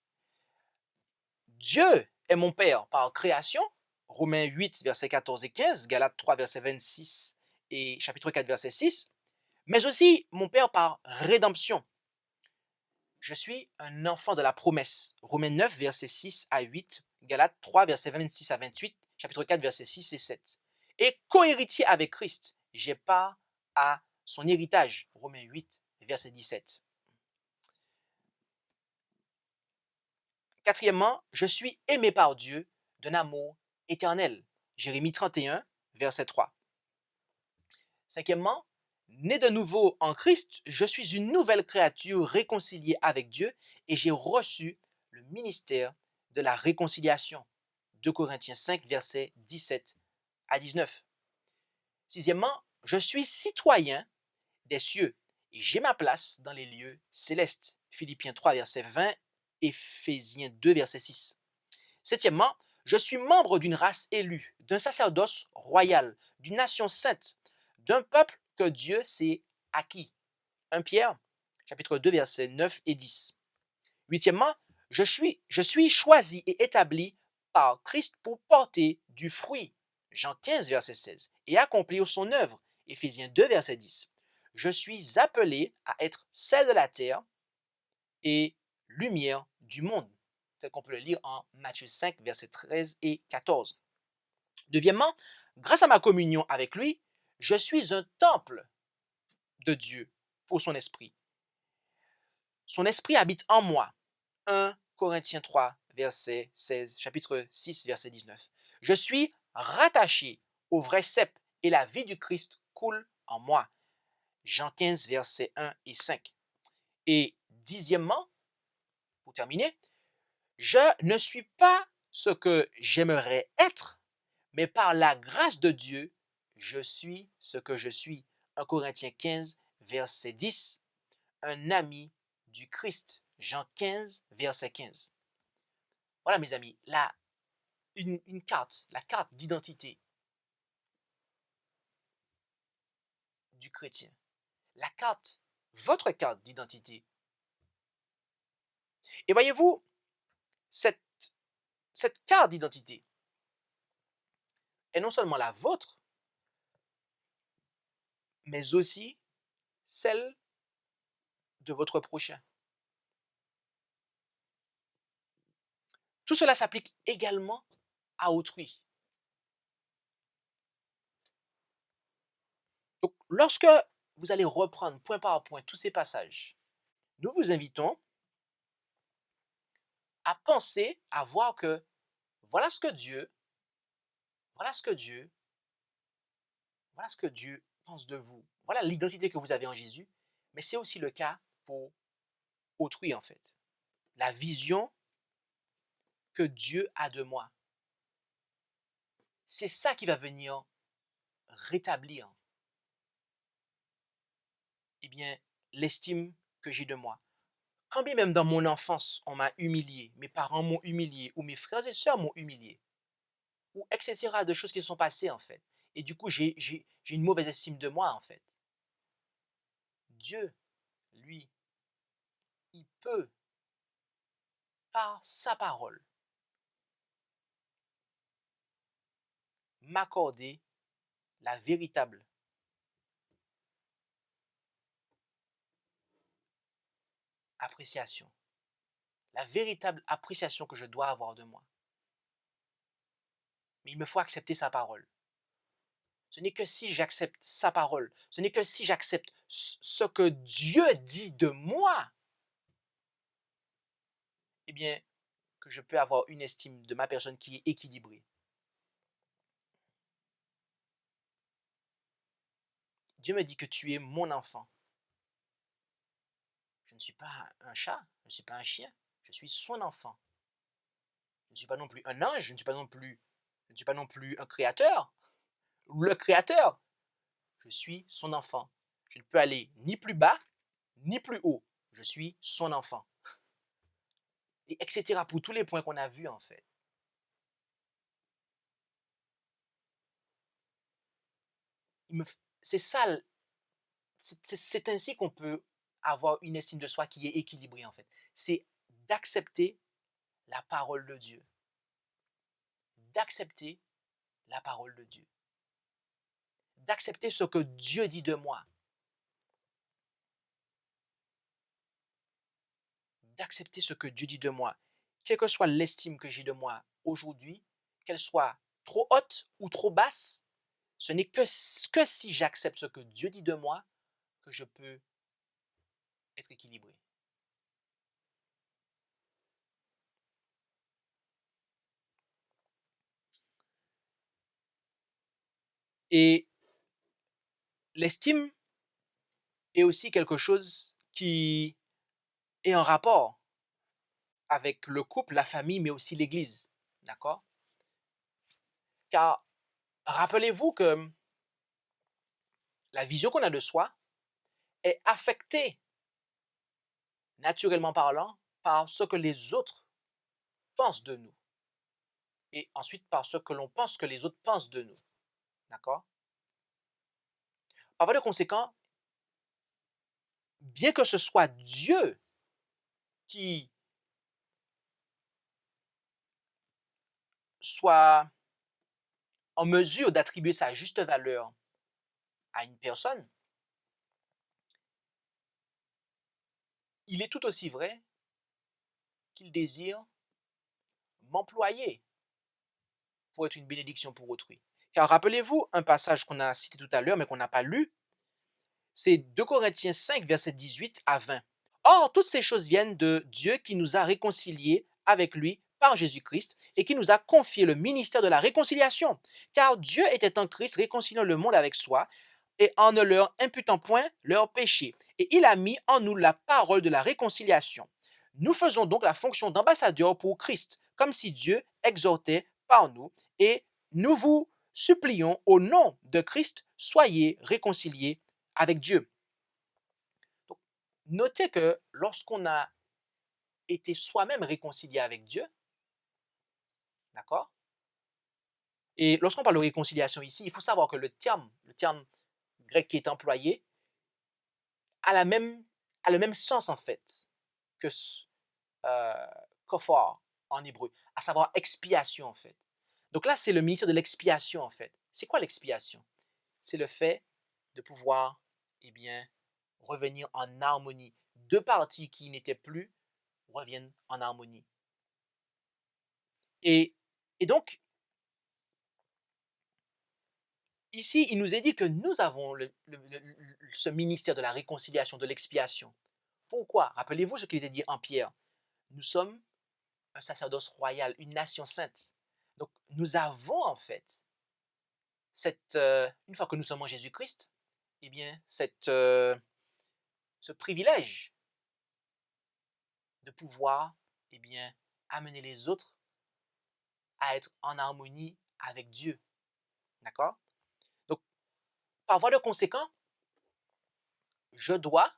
Dieu est mon Père par création. Romains 8, verset 14 et 15, Galates 3, verset 26 et chapitre 4, verset 6. Mais aussi mon Père par rédemption. Je suis un enfant de la promesse. Romains 9, verset 6 à 8, Galates 3, verset 26 à 28, chapitre 4, verset 6 et 7. Et co-héritier avec Christ, j'ai part à son héritage. Romains 8, verset 17. Quatrièmement, je suis aimé par Dieu d'un amour éternel. Jérémie 31, verset 3. Cinquièmement, né de nouveau en Christ, je suis une nouvelle créature réconciliée avec Dieu et j'ai reçu le ministère de la réconciliation. 2 Corinthiens 5, versets 17 à 19. Sixièmement, je suis citoyen des cieux et j'ai ma place dans les lieux célestes. Philippiens 3, verset 20, Éphésiens 2, verset 6. Septièmement, je suis membre d'une race élue, d'un sacerdoce royal, d'une nation sainte, d'un peuple que Dieu s'est acquis. 1 Pierre, chapitre 2, versets 9 et 10. Huitièmement, je suis choisi et établi par Christ pour porter du fruit. Jean 15, verset 16. Et accomplir son œuvre. Éphésiens 2, verset 10. Je suis appelé à être sel de la terre et lumière du monde, tel qu'on peut le lire en Matthieu 5, versets 13 et 14. Neuvièmement, grâce à ma communion avec lui, je suis un temple de Dieu pour son esprit. Son esprit habite en moi. 1 Corinthiens 3, verset 16, chapitre 6, verset 19. Je suis rattaché au vrai cep et la vie du Christ coule en moi. Jean 15, versets 1 et 5. Et dixièmement, pour terminer, je ne suis pas ce que j'aimerais être, mais par la grâce de Dieu, je suis ce que je suis. 1 Corinthiens 15, verset 10. Un ami du Christ. Jean 15, verset 15. Voilà, mes amis, là, une carte, la carte d'identité du chrétien. La carte, votre carte d'identité. Et voyez-vous, cette carte d'identité est non seulement la vôtre, mais aussi celle de votre prochain. Tout cela s'applique également à autrui. Donc, lorsque vous allez reprendre point par point tous ces passages, nous vous invitons à penser, à voir que voilà ce que Dieu, voilà ce que Dieu, voilà ce que Dieu pense de vous. Voilà l'identité que vous avez en Jésus, mais c'est aussi le cas pour autrui en fait. La vision que Dieu a de moi. C'est ça qui va venir rétablir, eh bien, l'estime que j'ai de moi. Quand bien même dans mon enfance, on m'a humilié, mes parents m'ont humilié, ou mes frères et sœurs m'ont humilié, ou etc. de choses qui se sont passées en fait. Et du coup, j'ai une mauvaise estime de moi en fait. Dieu, lui, il peut, par sa parole, m'accorder la véritable appréciation, la véritable appréciation que je dois avoir de moi. Mais il me faut accepter sa parole. Ce n'est que si j'accepte sa parole, ce n'est que si j'accepte ce que Dieu dit de moi, eh bien, que je peux avoir une estime de ma personne qui est équilibrée. Dieu me dit que tu es mon enfant. Je ne suis pas un chat, je ne suis pas un chien, je suis son enfant. Je ne suis pas non plus un ange, je ne suis pas non plus un créateur, le créateur. Je suis son enfant. Je ne peux aller ni plus bas, ni plus haut. Je suis son enfant. Et etc. pour tous les points qu'on a vus en fait. C'est ça, c'est ainsi qu'on peut avoir une estime de soi qui est équilibrée en fait. C'est d'accepter la parole de Dieu. D'accepter la parole de Dieu. D'accepter ce que Dieu dit de moi. D'accepter ce que Dieu dit de moi. Quelle que soit l'estime que j'ai de moi aujourd'hui, qu'elle soit trop haute ou trop basse, ce n'est que si j'accepte ce que Dieu dit de moi que je peux être équilibré. Et l'estime est aussi quelque chose qui est en rapport avec le couple, la famille, mais aussi l'Église. D'accord? Car rappelez-vous que la vision qu'on a de soi est affectée, naturellement parlant, par ce que les autres pensent de nous. Et ensuite par ce que l'on pense que les autres pensent de nous. D'accord? Par voie de conséquent, bien que ce soit Dieu qui soit en mesure d'attribuer sa juste valeur à une personne, il est tout aussi vrai qu'il désire m'employer pour être une bénédiction pour autrui. Car rappelez-vous un passage qu'on a cité tout à l'heure, mais qu'on n'a pas lu, c'est 2 Corinthiens 5, verset 18 à 20. Or, toutes ces choses viennent de Dieu qui nous a réconciliés avec lui par Jésus-Christ et qui nous a confié le ministère de la réconciliation. Car Dieu était en Christ réconciliant le monde avec soi et en ne leur imputant point leurs péchés. Et il a mis en nous la parole de la réconciliation. Nous faisons donc la fonction d'ambassadeur pour Christ, comme si Dieu exhortait par nous, et nous vous supplions au nom de Christ, soyez réconciliés avec Dieu. Donc, notez que lorsqu'on a été soi-même réconcilié avec Dieu, d'accord? Et lorsqu'on parle de réconciliation ici, il faut savoir que le terme grec qui est employé a le même sens en fait que kofor en hébreu, à savoir expiation en fait. Donc là, c'est le ministère de l'expiation en fait. C'est quoi l'expiation? C'est le fait de pouvoir, eh bien, revenir en harmonie. Deux parties qui n'étaient plus reviennent en harmonie. Et donc, ici, il nous est dit que nous avons ce ministère de la réconciliation, de l'expiation. Pourquoi? Rappelez-vous ce qu'il était dit en Pierre. Nous sommes un sacerdoce royal, une nation sainte. Donc, nous avons en fait, une fois que nous sommes en Jésus-Christ, eh bien, ce privilège de pouvoir, eh bien, amener les autres à être en harmonie avec Dieu. D'accord? Donc, par voie de conséquent, je dois,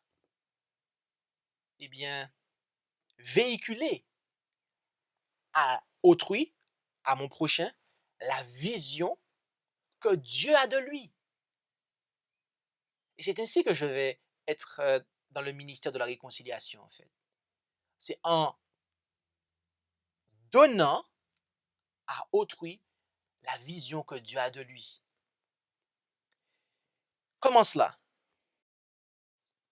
eh bien, véhiculer à autrui, à mon prochain, la vision que Dieu a de lui. Et c'est ainsi que je vais être dans le ministère de la réconciliation, en fait. C'est en donnant à autrui la vision que Dieu a de lui. Comment cela?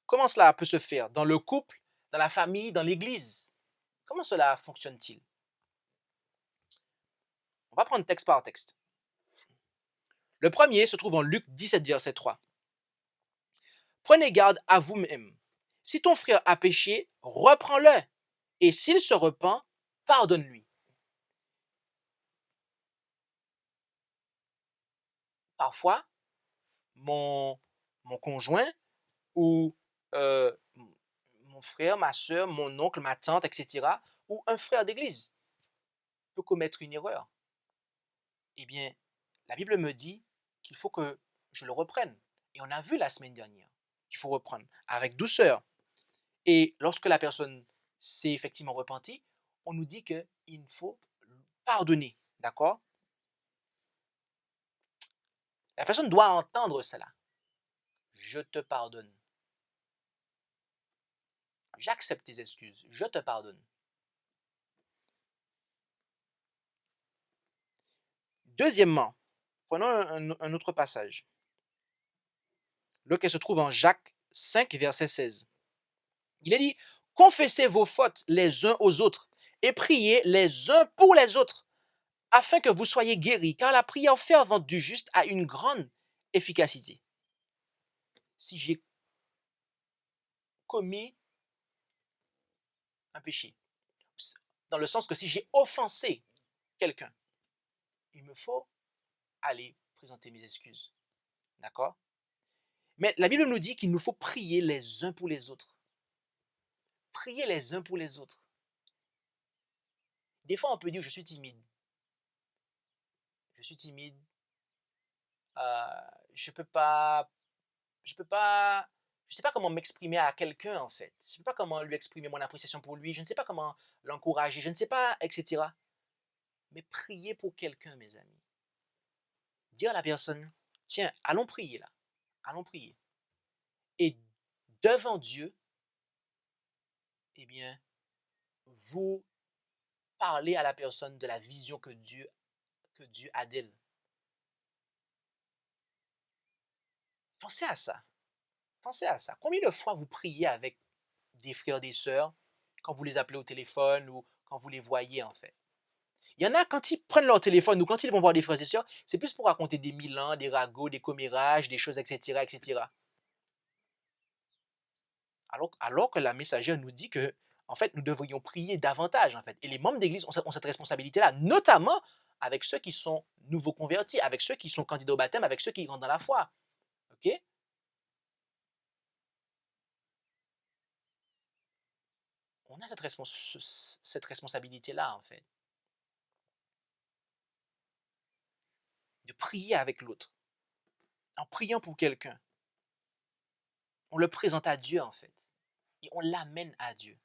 Comment cela peut se faire? Dans le couple, dans la famille, dans l'église? Comment cela fonctionne-t-il? On va prendre texte par texte. Le premier se trouve en Luc 17, verset 3. Prenez garde à vous-même. Si ton frère a péché, reprends-le. Et s'il se repent, pardonne-lui. Parfois, mon conjoint ou mon frère, ma soeur, mon oncle, ma tante, etc., ou un frère d'église peut commettre une erreur. Eh bien, la Bible me dit qu'il faut que je le reprenne. Et on a vu la semaine dernière qu'il faut reprendre avec douceur. Et lorsque la personne s'est effectivement repentie, on nous dit qu'il faut pardonner. D'accord? La personne doit entendre cela. Je te pardonne. J'accepte tes excuses. Je te pardonne. Deuxièmement, prenons un autre passage, lequel se trouve en Jacques 5, verset 16. Il est dit, confessez vos fautes les uns aux autres et priez les uns pour les autres, afin que vous soyez guéris, car la prière fervente du juste a une grande efficacité. Si j'ai commis un péché, dans le sens que si j'ai offensé quelqu'un, il me faut aller présenter mes excuses. D'accord? Mais la Bible nous dit qu'il nous faut prier les uns pour les autres. Prier les uns pour les autres. Des fois, on peut dire je suis timide. Je suis timide. Je peux pas, je sais pas comment m'exprimer à quelqu'un en fait. Je ne sais pas comment lui exprimer mon appréciation pour lui. Je ne sais pas comment l'encourager. Je ne sais pas, etc. Mais prier pour quelqu'un, mes amis. Dire à la personne, tiens, allons prier là. Allons prier. Et devant Dieu, eh bien, vous parlez à la personne de la vision que Dieu a d'elle. Pensez à ça. Pensez à ça. Combien de fois vous priez avec des frères, des sœurs, quand vous les appelez au téléphone ou quand vous les voyez en fait? Il y en a, quand ils prennent leur téléphone ou quand ils vont voir des frères et sœurs, c'est plus pour raconter des milans, des ragots, des commérages, des choses, etc., etc. Alors que la messagère nous dit que, en fait, nous devrions prier davantage, en fait. Et les membres d'église ont cette responsabilité-là, notamment avec ceux qui sont nouveaux convertis, avec ceux qui sont candidats au baptême, avec ceux qui rentrent dans la foi. OK? On a cette responsabilité-là, en fait, de prier avec l'autre. En priant pour quelqu'un, on le présente à Dieu, en fait, et on l'amène à Dieu.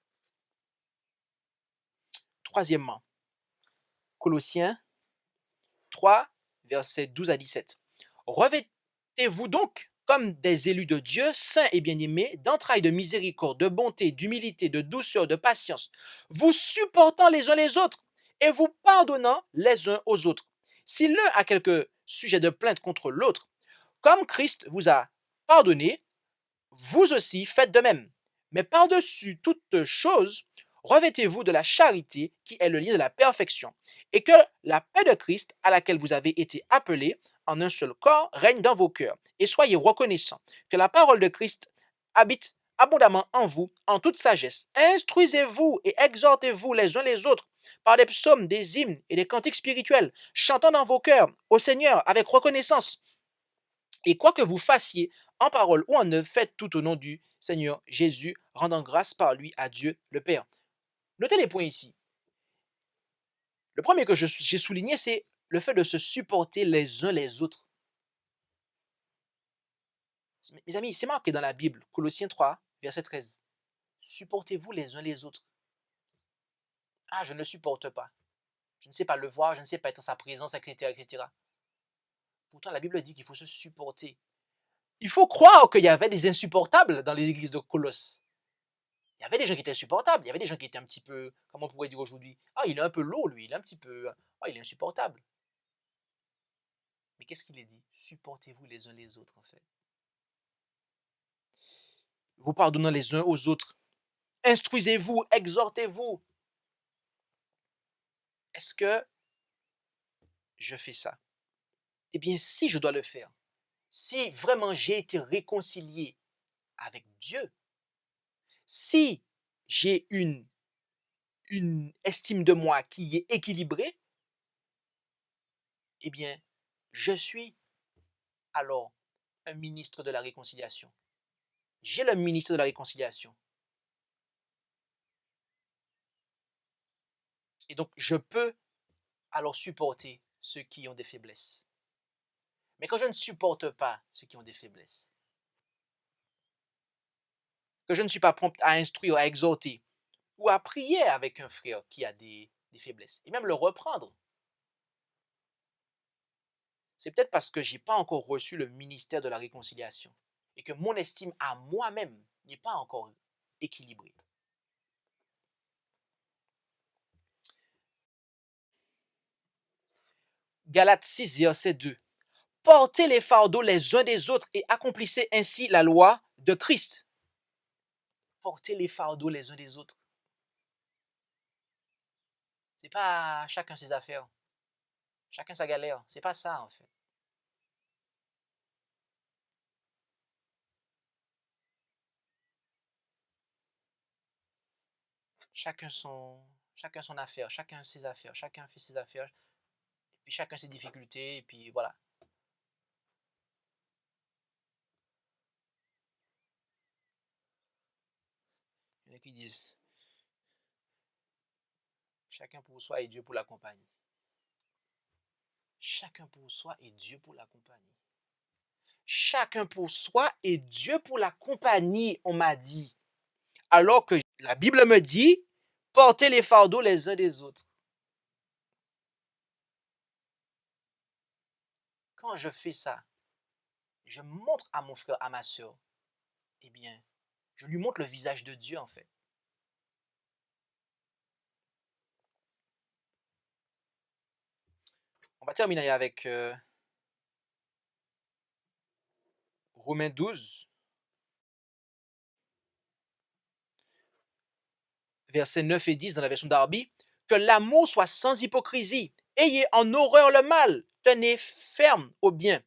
Troisièmement, Colossiens 3, versets 12 à 17. Revêtez-vous donc comme des élus de Dieu, saints et bien-aimés, d'entrailles de miséricorde, de bonté, d'humilité, de douceur, de patience, vous supportant les uns les autres et vous pardonnant les uns aux autres. Si l'un a quelque sujet de plainte contre l'autre, comme Christ vous a pardonné, vous aussi faites de même. Mais par-dessus toute chose, revêtez-vous de la charité qui est le lien de la perfection, et que la paix de Christ, à laquelle vous avez été appelés en un seul corps, règne dans vos cœurs. Et soyez reconnaissants que la parole de Christ habite abondamment en vous, en toute sagesse. Instruisez-vous et exhortez-vous les uns les autres par des psaumes, des hymnes et des cantiques spirituels, chantant dans vos cœurs au Seigneur avec reconnaissance. Et quoi que vous fassiez, en parole ou en œuvre, faites tout au nom du Seigneur Jésus, rendant grâce par lui à Dieu le Père. Notez les points ici. Le premier que j'ai souligné, c'est le fait de se supporter les uns les autres. Mes amis, c'est marqué dans la Bible, Colossiens 3, verset 13. Supportez-vous les uns les autres. Ah, je ne le supporte pas. Je ne sais pas le voir, je ne sais pas être en sa présence, etc., etc. Pourtant, la Bible dit qu'il faut se supporter. Il faut croire qu'il y avait des insupportables dans l'église de Colosse. Il y avait des gens qui étaient insupportables. Il y avait des gens qui étaient un petit peu, comment on pourrait dire aujourd'hui, ah, il est un peu lourd, lui, il est un petit peu, ah, il est insupportable. Mais qu'est-ce qu'il est dit? Supportez-vous les uns les autres, en fait. Vous pardonnez les uns aux autres. Instruisez-vous, exhortez-vous. Est-ce que je fais ça? Eh bien, si je dois le faire, si vraiment j'ai été réconcilié avec Dieu, si j'ai une estime de moi qui est équilibrée, eh bien, je suis alors un ministre de la réconciliation. J'ai le ministre de la réconciliation. Et donc, je peux alors supporter ceux qui ont des faiblesses. Mais quand je ne supporte pas ceux qui ont des faiblesses, que je ne suis pas prompt à instruire, à exhorter, ou à prier avec un frère qui a des faiblesses, et même le reprendre, c'est peut-être parce que je n'ai pas encore reçu le ministère de la réconciliation et que mon estime à moi-même n'est pas encore équilibrée. Galates 6, verset 2. Portez les fardeaux les uns des autres et accomplissez ainsi la loi de Christ. Portez les fardeaux les uns des autres. C'est pas chacun ses affaires, chacun sa galère. C'est pas ça en fait. Chacun son affaire, chacun ses affaires, chacun fait ses affaires, et puis chacun ses difficultés, et puis voilà. Il y en a qui disent chacun pour soi et Dieu pour la compagnie. Chacun pour soi et Dieu pour la compagnie. Chacun pour soi et Dieu pour la compagnie, on m'a dit. Alors que la Bible me dit, portez les fardeaux les uns des autres. Quand je fais ça, je montre à mon frère, à ma soeur, eh bien, je lui montre le visage de Dieu en fait. On va terminer avec Romains 12, versets 9 et 10 dans la version d'Arby. Que l'amour soit sans hypocrisie. Ayez en horreur le mal. Tenez ferme au bien.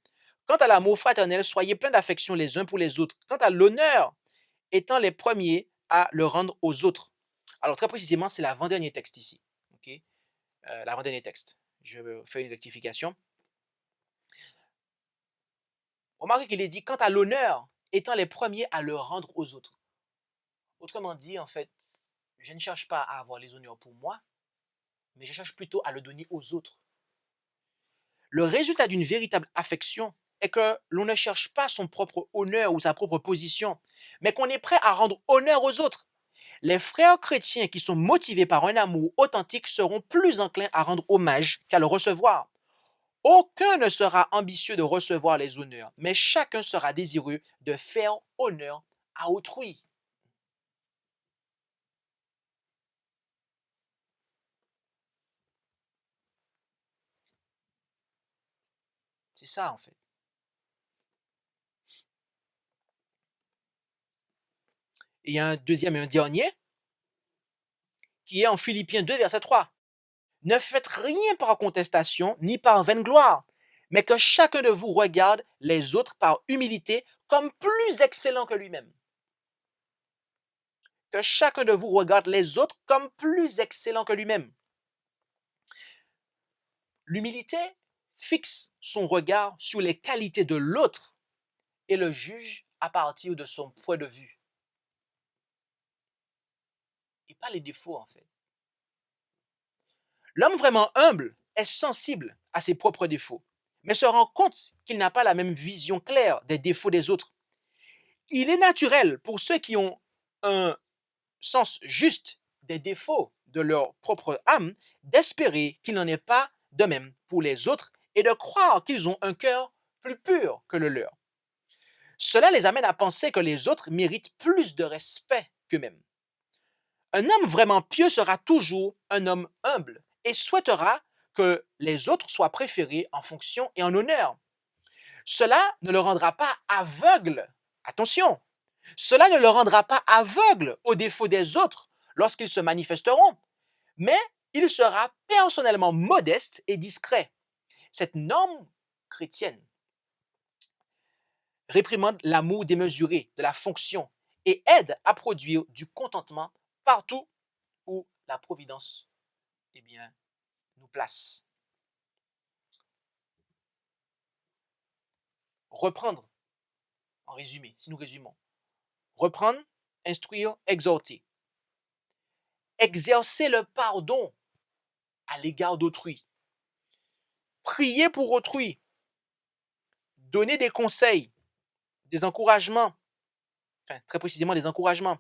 Quant à l'amour fraternel, soyez pleins d'affection les uns pour les autres. Quant à l'honneur, étant les premiers à le rendre aux autres. Alors très précisément, c'est l'avant-dernier texte ici. Okay? L'avant-dernier texte. Je fais une rectification. Remarquez qu'il est dit, quant à l'honneur, étant les premiers à le rendre aux autres. Autrement dit, en fait, je ne cherche pas à avoir les honneurs pour moi, mais je cherche plutôt à le donner aux autres. Le résultat d'une véritable affection est que l'on ne cherche pas son propre honneur ou sa propre position, mais qu'on est prêt à rendre honneur aux autres. Les frères chrétiens qui sont motivés par un amour authentique seront plus enclins à rendre hommage qu'à le recevoir. Aucun ne sera ambitieux de recevoir les honneurs, mais chacun sera désireux de faire honneur à autrui. C'est ça en fait. Et il y a un deuxième et un dernier qui est en Philippiens 2, verset 3. Ne faites rien par contestation ni par vaine gloire, mais que chacun de vous regarde les autres par humilité comme plus excellents que lui-même. Que chacun de vous regarde les autres comme plus excellents que lui-même. L'humilité fixe son regard sur les qualités de l'autre et le juge à partir de son point de vue. Et pas les défauts en fait. L'homme vraiment humble est sensible à ses propres défauts, mais se rend compte qu'il n'a pas la même vision claire des défauts des autres. Il est naturel pour ceux qui ont un sens juste des défauts de leur propre âme d'espérer qu'il n'en est pas de même pour les autres et de croire qu'ils ont un cœur plus pur que le leur. Cela les amène à penser que les autres méritent plus de respect qu'eux-mêmes. Un homme vraiment pieux sera toujours un homme humble et souhaitera que les autres soient préférés en fonction et en honneur. Cela ne le rendra pas aveugle. Attention, cela ne le rendra pas aveugle aux défauts des autres lorsqu'ils se manifesteront, mais il sera personnellement modeste et discret. Cette norme chrétienne réprimande l'amour démesuré de la fonction et aide à produire du contentement partout où la providence nous place. Reprendre, en résumé, si nous résumons. Reprendre, instruire, exhorter. Exercer le pardon à l'égard d'autrui. Prier pour autrui. Donner des conseils, des encouragements, très précisément des encouragements.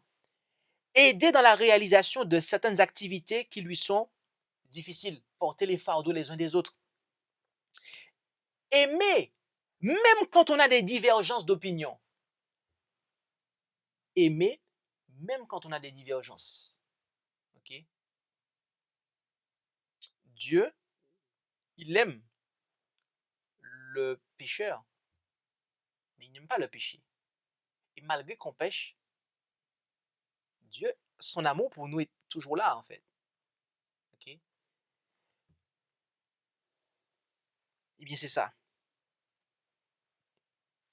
Aider dans la réalisation de certaines activités qui lui sont difficiles. Porter les fardeaux les uns des autres. Aimer, même quand on a des divergences d'opinion. Aimer, même quand on a des divergences. Okay? Dieu, il aime le pécheur, mais il n'aime pas le péché. Et malgré qu'on pêche, Dieu, son amour pour nous est toujours là, en fait. Okay? Eh bien, c'est ça.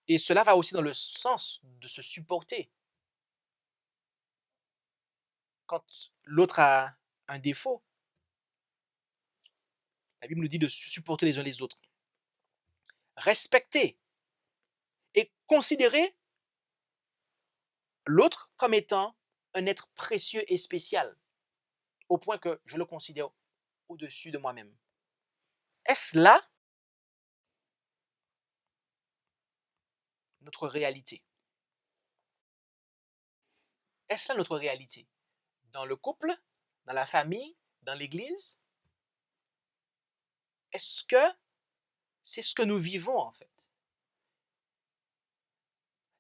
Et cela va aussi dans le sens de se supporter. Quand l'autre a un défaut, la Bible nous dit de supporter les uns les autres. Respecter et considérer l'autre comme étant un être précieux et spécial, au point que je le considère au-dessus de moi-même. Est-ce là notre réalité? Est-ce là notre réalité? Dans le couple, dans la famille, dans l'église? Est-ce que c'est ce que nous vivons en fait?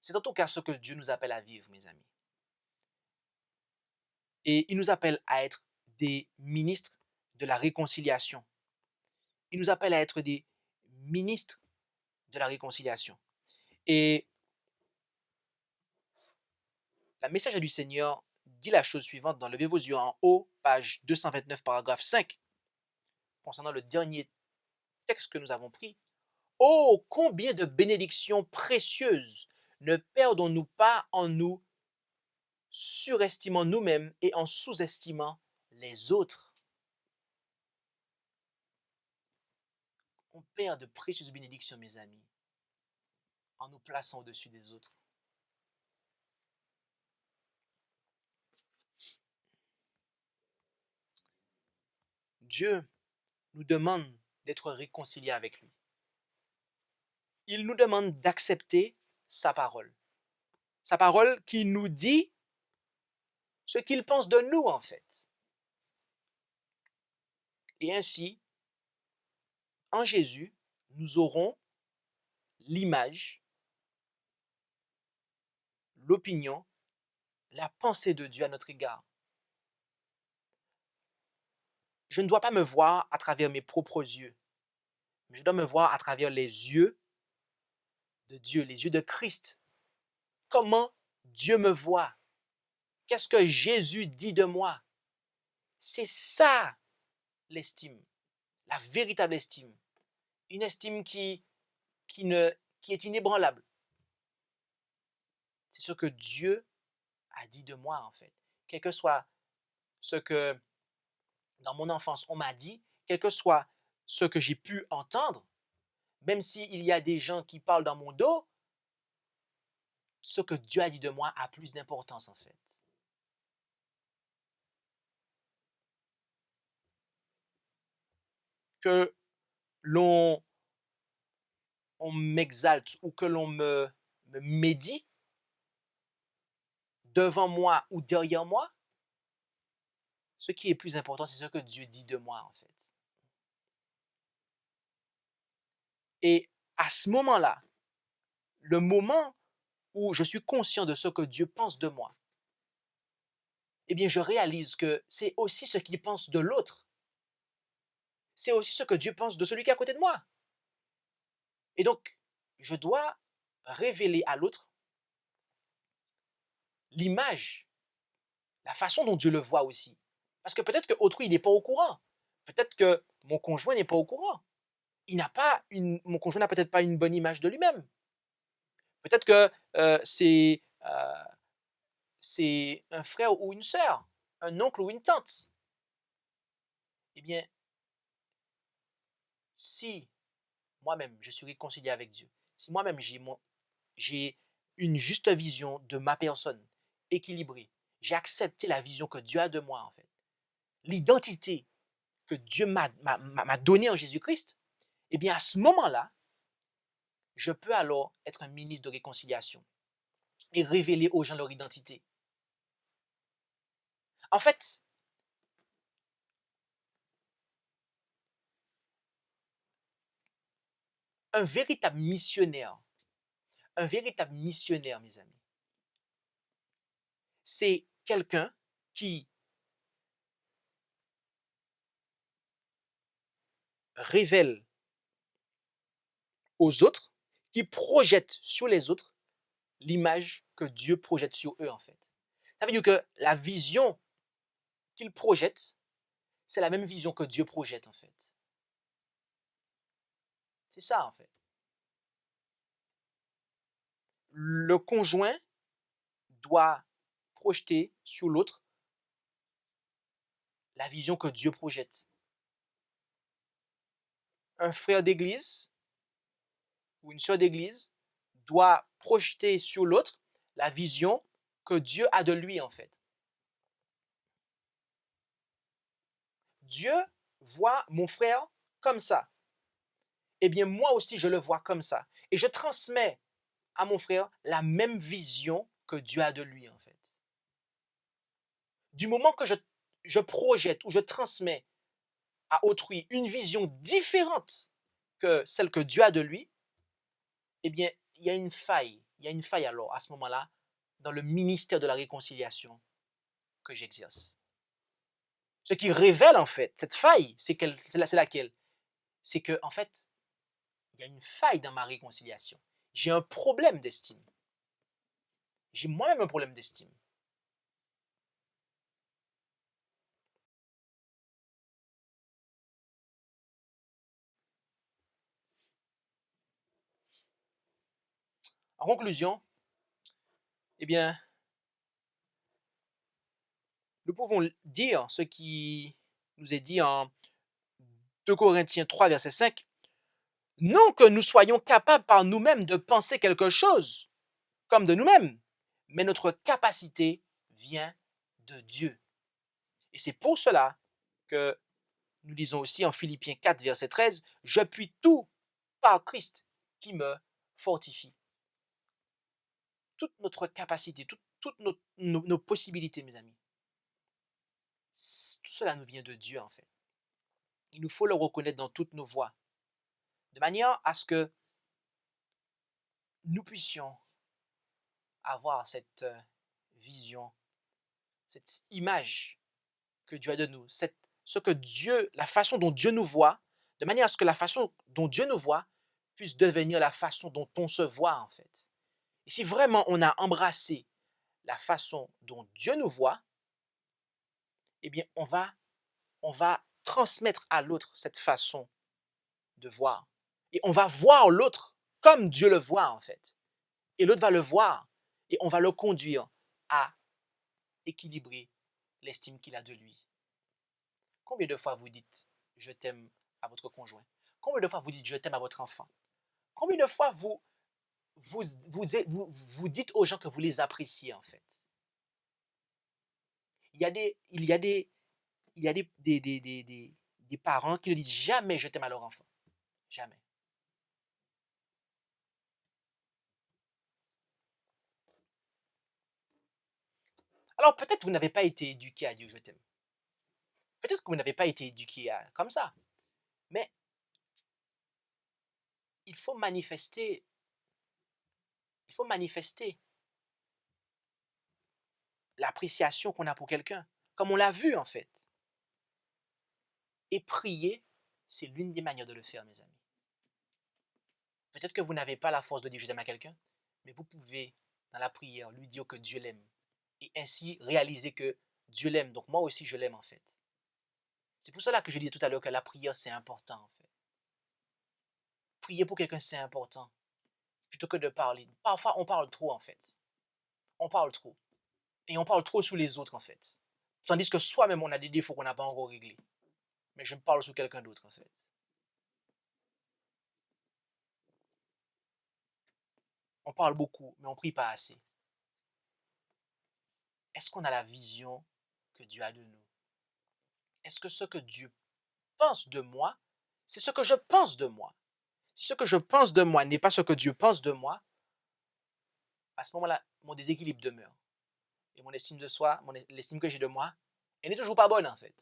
C'est en tout cas ce que Dieu nous appelle à vivre, mes amis. Et il nous appelle à être des ministres de la réconciliation. Il nous appelle à être des ministres de la réconciliation. Et la message du Seigneur dit la chose suivante dans Levez vos yeux en haut, page 229, paragraphe 5, concernant le dernier texte que nous avons pris. Oh, combien de bénédictions précieuses ne perdons-nous pas en nous surestimant nous-mêmes et en sous-estimant les autres. On perd de précieuses bénédictions, mes amis, en nous plaçant au-dessus des autres. Dieu nous demande d'être réconciliés avec lui. Il nous demande d'accepter sa parole. Sa parole qui nous dit ce qu'il pense de nous, en fait. Et ainsi, en Jésus, nous aurons l'image, l'opinion, la pensée de Dieu à notre égard. Je ne dois pas me voir à travers mes propres yeux, mais je dois me voir à travers les yeux de Dieu, les yeux de Christ. Comment Dieu me voit? Qu'est-ce que Jésus dit de moi? C'est ça l'estime, la véritable estime. Une estime qui est inébranlable. C'est ce que Dieu a dit de moi, en fait. Quel que soit ce que, dans mon enfance, on m'a dit, quel que soit ce que j'ai pu entendre, même s'il y a des gens qui parlent dans mon dos, ce que Dieu a dit de moi a plus d'importance, en fait. Que l'on m'exalte ou que l'on me médit devant moi ou derrière moi, ce qui est plus important, c'est ce que Dieu dit de moi, en fait. Et à ce moment-là, le moment où je suis conscient de ce que Dieu pense de moi, eh bien, je réalise que c'est aussi ce qu'il pense de l'autre. C'est aussi ce que Dieu pense de celui qui est à côté de moi. Et donc, je dois révéler à l'autre l'image, la façon dont Dieu le voit aussi. Parce que peut-être que autrui n'est pas au courant. Peut-être que mon conjoint n'est pas au courant. Mon conjoint n'a peut-être pas une bonne image de lui-même. Peut-être que c'est un frère ou une sœur, un oncle ou une tante. Eh bien, si moi-même je suis réconcilié avec Dieu, si moi-même j'ai une juste vision de ma personne, équilibrée, j'ai accepté la vision que Dieu a de moi en fait, l'identité que Dieu m'a donnée en Jésus-Christ, eh bien à ce moment-là, je peux alors être un ministre de réconciliation et révéler aux gens leur identité. En fait, un véritable missionnaire, mes amis, c'est quelqu'un qui révèle aux autres, qui projette sur les autres l'image que Dieu projette sur eux, en fait. Ça veut dire que la vision qu'il projette, c'est la même vision que Dieu projette, en fait. C'est ça, en fait. Le conjoint doit projeter sur l'autre la vision que Dieu projette. Un frère d'église ou une sœur d'église doit projeter sur l'autre la vision que Dieu a de lui, en fait. Dieu voit mon frère comme ça. Eh bien, moi aussi, je le vois comme ça. Et je transmets à mon frère la même vision que Dieu a de lui, en fait. Du moment que je projette ou je transmets à autrui une vision différente que celle que Dieu a de lui, eh bien, il y a une faille. Il y a une faille alors, à ce moment-là, dans le ministère de la réconciliation que j'exerce. Ce qui révèle, en fait, cette faille, c'est laquelle? C'est que, en fait, il y a une faille dans ma réconciliation. J'ai un problème d'estime. J'ai moi-même un problème d'estime. En conclusion, eh bien, nous pouvons dire ce qui nous est dit en 2 Corinthiens 3, verset 5. Non que nous soyons capables par nous-mêmes de penser quelque chose comme de nous-mêmes, mais notre capacité vient de Dieu. Et c'est pour cela que nous lisons aussi en Philippiens 4, verset 13, je puis tout par Christ qui me fortifie. Toute notre capacité, toutes nos possibilités, mes amis, tout cela nous vient de Dieu en fait. Il nous faut le reconnaître dans toutes nos voies, de manière à ce que nous puissions avoir cette vision, cette image que Dieu a de nous, la façon dont Dieu nous voit, de manière à ce que la façon dont Dieu nous voit puisse devenir la façon dont on se voit en fait. Et si vraiment on a embrassé la façon dont Dieu nous voit, eh bien on va transmettre à l'autre cette façon de voir. Et on va voir l'autre comme Dieu le voit en fait. Et l'autre va le voir et on va le conduire à équilibrer l'estime qu'il a de lui. Combien de fois vous dites je t'aime à votre conjoint? Combien de fois vous dites je t'aime à votre enfant? Combien de fois vous dites aux gens que vous les appréciez en fait? Il y a des, il y a des, il y a des parents qui ne disent jamais je t'aime à leur enfant. Jamais. Alors peut-être que vous n'avez pas été éduqué à dire je t'aime. Peut-être que vous n'avez pas été éduqué comme ça. Mais il faut manifester, il faut manifester l'appréciation qu'on a pour quelqu'un, comme on l'a vu en fait. Et prier, c'est l'une des manières de le faire, mes amis. Peut-être que vous n'avez pas la force de dire je t'aime à quelqu'un, mais vous pouvez, dans la prière, lui dire que Dieu l'aime. Et ainsi réaliser que Dieu l'aime. Donc moi aussi, je l'aime en fait. C'est pour cela que je disais tout à l'heure que la prière, c'est important en fait. Prier pour quelqu'un, c'est important. Plutôt que de parler. Parfois, on parle trop en fait. On parle trop. Et on parle trop sur les autres en fait. Tandis que soi-même, on a des défauts qu'on n'a pas encore réglés. Mais je me parle sur quelqu'un d'autre en fait. On parle beaucoup, mais on ne prie pas assez. Est-ce qu'on a la vision que Dieu a de nous? Est-ce que ce que Dieu pense de moi, c'est ce que je pense de moi? Si ce que je pense de moi n'est pas ce que Dieu pense de moi, à ce moment-là, mon déséquilibre demeure. Et mon estime de soi, l'estime que j'ai de moi, elle n'est toujours pas bonne en fait.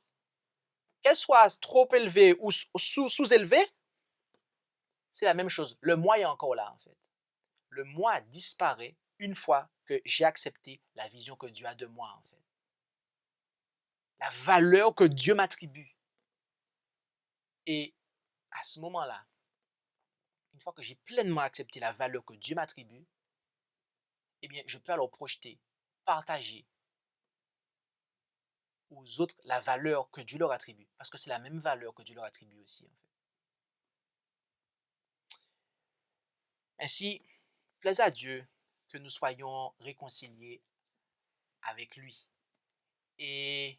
Qu'elle soit trop élevée ou sous-élevée, c'est la même chose. Le moi est encore là en fait. Le moi disparaît une fois que j'ai accepté la vision que Dieu a de moi en fait. La valeur que Dieu m'attribue. Et à ce moment-là, une fois que j'ai pleinement accepté la valeur que Dieu m'attribue, eh bien, je peux alors projeter, partager aux autres la valeur que Dieu leur attribue. Parce que c'est la même valeur que Dieu leur attribue aussi, en fait. Ainsi, plaise à Dieu que nous soyons réconciliés avec lui. Et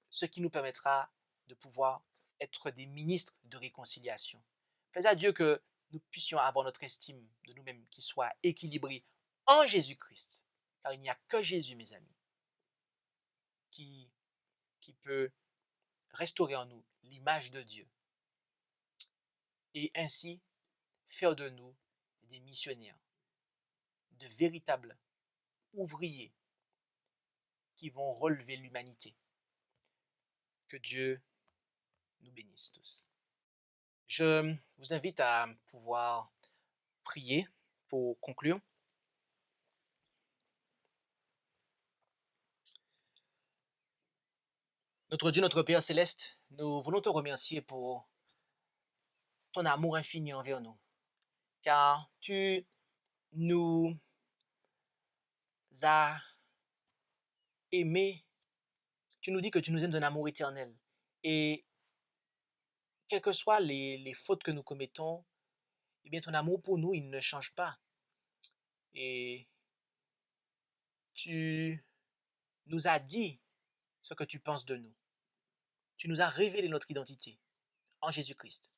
ce qui nous permettra de pouvoir être des ministres de réconciliation. Plaise à Dieu que nous puissions avoir notre estime de nous-mêmes qui soit équilibrée en Jésus-Christ. Car il n'y a que Jésus, mes amis, qui peut restaurer en nous l'image de Dieu. Et ainsi faire de nous des missionnaires, de véritables ouvriers qui vont relever l'humanité. Que Dieu nous bénisse tous. Je vous invite à pouvoir prier pour conclure. Notre Dieu, notre Père céleste, nous voulons te remercier pour ton amour infini envers nous, car tu nous as aimés, tu nous dis que tu nous aimes d'un amour éternel, et quelles que soient les fautes que nous commettons, eh bien ton amour pour nous, il ne change pas, et tu nous as dit ce que tu penses de nous. Tu nous as révélé notre identité en Jésus-Christ.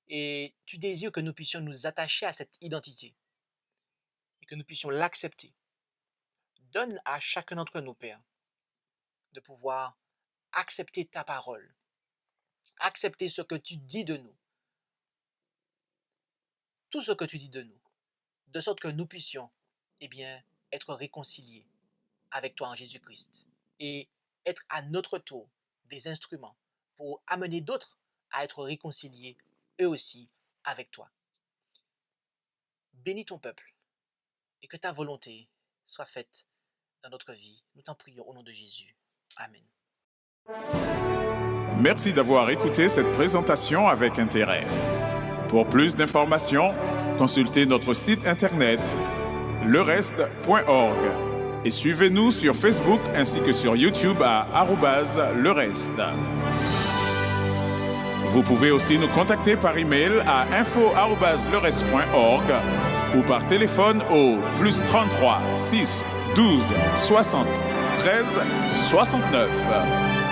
Et tu désires que nous puissions nous attacher à cette identité et que nous puissions l'accepter. Donne à chacun d'entre nous, Père, de pouvoir accepter ta parole, accepter ce que tu dis de nous, tout ce que tu dis de nous, de sorte que nous puissions, eh bien, être réconciliés avec toi en Jésus-Christ et être à notre tour des instruments pour amener d'autres à être réconciliés eux aussi avec toi. Bénis ton peuple et que ta volonté soit faite dans notre vie. Nous t'en prions au nom de Jésus. Amen. Merci d'avoir écouté cette présentation avec intérêt. Pour plus d'informations, consultez notre site internet lereste.org et suivez-nous sur Facebook ainsi que sur YouTube à @lereste. Vous pouvez aussi nous contacter par email à info@lereste.org ou par téléphone au +33 6 12 60 13 69.